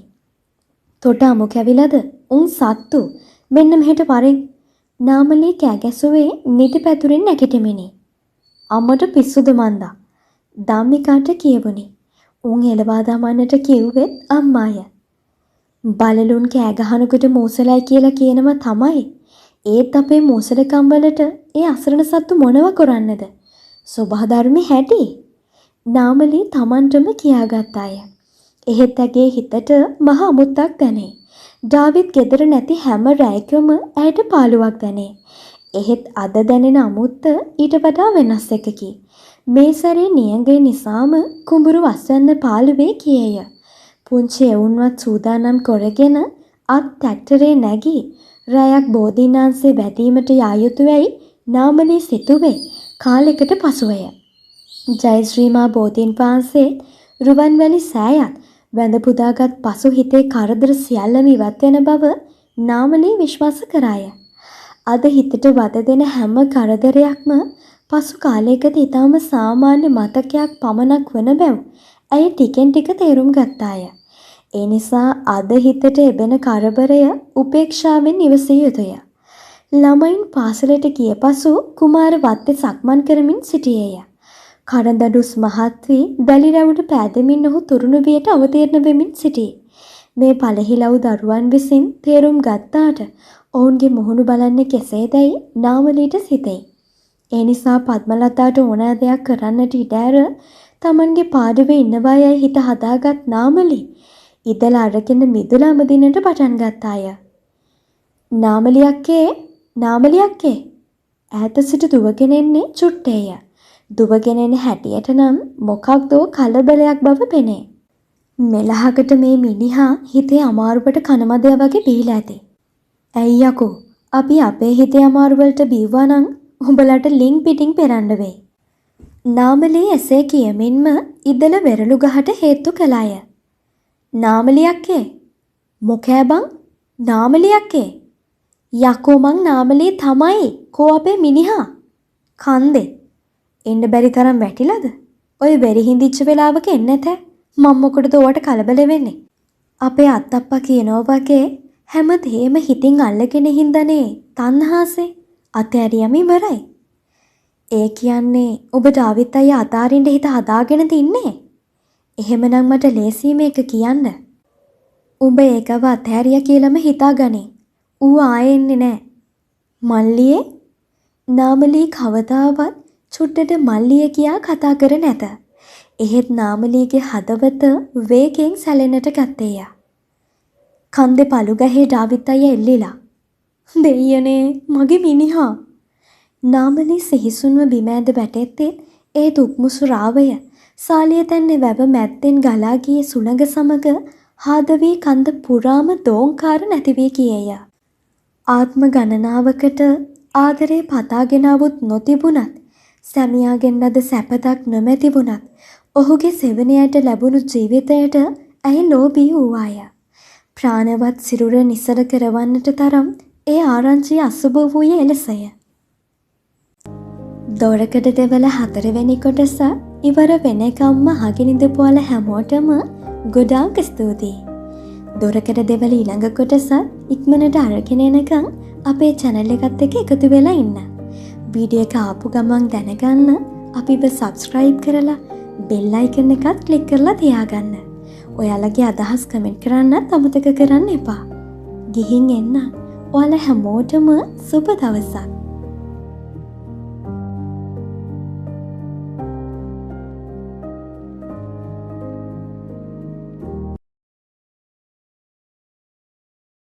තොට අමු කැවිලද? උන් සත්තු. මෙන්න මෙහෙට වරෙන්. නාමලී කෑ ගැසුවේ නිදි පැතුරින් නැගිටෙමිනි. අම්මට පිස්සුද මන්දා. ධම්මිකාට කියවුනි. උන් එලවා දමන්නට කිව්වෙත් අම්මාය. බලලුන් කෑ ගහනකොට මූසලයි කියලා කියනවා තමයි. ඒත් අපේ මූසලකම් වලට ඒ අසරණ සත්තු මොනව කරන්නද? සබහාධර්මී හැටි. නාමලී Tamanටම කියාගත්තාය. එහෙත් ඇගේ හිතට මහ අමුත්තක් දැනේ. ඩාවිඩ් ගෙදර නැති හැම රැයකම ඇයට පාළුවක් දැනේ. එහෙත් අද දැනෙන අමුත්ත ඊට වඩා වෙනස් එකකි. මේ සැරේ නියඟේ නිසාම කුඹුරු වස්වැන්න පාළුවේ කියේය. පුංචි එවුන්වත් සූදානම් කරගෙන අත් ට්‍රැක්ටරේ නැගී රැයක් බෝධීනාංශේ වැදීමට යා යුතුයයි නාමලී සිතුවේ කාලයකට පසුවය. ජයශ්‍රීමා බෝධීන් වහන්සේ රුවන්වැලි සෑයත් වැඳ පුදාගත් පසු හිතේ කරදර සියල්ලම ඉවත් වෙන බව නාමලී විශ්වාස කරාය. අද හිතට වද දෙන හැම කරදරයක්ම පසු කාලයකදී ඊටම සාමාන්‍ය මතකයක් පමණක් වන බැව් ඇය ටිකෙන් ටික තේරුම් ගත්තාය. ඒ නිසා අද හිතට එබෙන කරදරය උපේක්ෂාවෙන් ඉවසිය යුතුය. ළමයින් පාසලට ගිය පසු කුමාර වත්තේ සක්මන් කරමින් සිටියේය. කරඬඩුස් මහත් වී දැලි රැවුට පෑදෙමින් ඔහු තුරුණු වියට අවතීර්ණ වෙමින් සිටී. මේ පළහිලව් දරුවන් විසින් තේරුම් ගත්තාට ඔවුන්ගේ මුහුණු බලන්නේ කෙසේදැයි නාමලීට සිතෙයි. ඒ නිසා පద్මලතාට ඕනෑ දෙයක් කරන්නට ඉඩ ඇර Tamanගේ පාඩුවේ ඉන්නවා යයි හිත හදාගත් නාමලී ඉදලා අරගෙන මිදුලා අමදින්නට පටන් ගත්තාය. නාමලී අක්කේ ඈත සිට දුවගෙන එන්නේ චුට්ටේය. දුවගෙන එන හැටියට නම් මොකක්දෝ කලබලයක් බව පෙනේ. මෙලහකට මේ මිනිහා හිතේ අමාරුවට කනමදය වගේ බීලා ඇති. ඇයි යකෝ අපි අපේ හිතේ අමාරු වලට බීවා නම් උඹලට ලිං පිටින් පෙරන්න වෙයි. නාමලී එසේ කියමින්ම ඉදල වෙරළු ගහට හේතු කළාය. නාමලී අක්කේ මොකෑ බං? නාමලී අක්කේ යකෝ මං නාමලී තමයි. කෝ අපේ මිනිහා? කන්දේ එන්න බැරි තරම් වැටිලාද? ඔය වෙරි හිඳිච්ච වෙලාවක එන්නේ නැත. මම මොකටද ඔයාට කලබල වෙන්නේ? අපේ අත්තප්පා කියනවා වගේ හැමදේම හිතින් අල්ලගෙන හින්දානේ තණ්හාසේ අතෑරියම ඉවරයි. ඒ කියන්නේ ඔබ ඩාවිත් අයියා අතාරින්න හිත හදාගෙනද ඉන්නේ? එහෙමනම් මට ලේසි මේක කියන්න. උඹ ඒකව අතෑරියා කියලාම හිතාගනි. ඌ ආයේ එන්නේ නැහැ. මල්ලියේ නාමලී කවදාවත් චුට්ටට මල්ලිය කියා කතා කර නැත. එහෙත් නාමලීගේ හදවත වේගයෙන් සැලෙන්නට ගත්තේය. කන්දේ පළුගහේ ඩාවිත් අයියා එල්ලිලා. දෙයියනේ මගේ මිනිහා. නාමලී සිහිසුන්ව බිම ඇද වැටෙත්තේ ඒ දුක්මුසු රාවය සාලිය තැන්නේ වැව මැත්තෙන් ගලා ගියේ සුළඟ සමග හාදවී කන්ද පුරාම දෝංකාර නැති වී ගියේය. ආත්ම ගණනාවකට ආදරේ පතාගෙන આવුත් නොතිබුණත් සැමියාගෙන් ලද සැපතක් නොමැති වුණත් ඔහුගේ සෙවණයට ලැබුණු ජීවිතයට ඇයි ලෝභී වූවාය. ප්‍රාණවත් සිරුර නිසර කරවන්නට තරම් ඒ ආරංචිය අසුභ වූයේ එලෙසය. දොරකඩ දෙවල 4 වෙනි කොටස ඉවර වෙනකම්ම අහගෙන ඉඳපුවල හැමෝටම ගොඩාක් ස්තුතියි. දොරකඩ දෙවල ඊළඟ කොටසත් ඉක්මනට අරගෙන එනකම් අපේ channel එකත් එක්ක එකතු වෙලා ඉන්න. වීඩියෝ එක ආපු ගමන් දැනගන්න අපිව subscribe කරලා bell icon එකත් click කරලා තියාගන්න. ඔයාලගේ අදහස් කමෙන්ට් කරන්නත් අමතක කරන්න එපා. ගිහින් එන්න. ඔයාලා හැමෝටම සුබ දවසක්.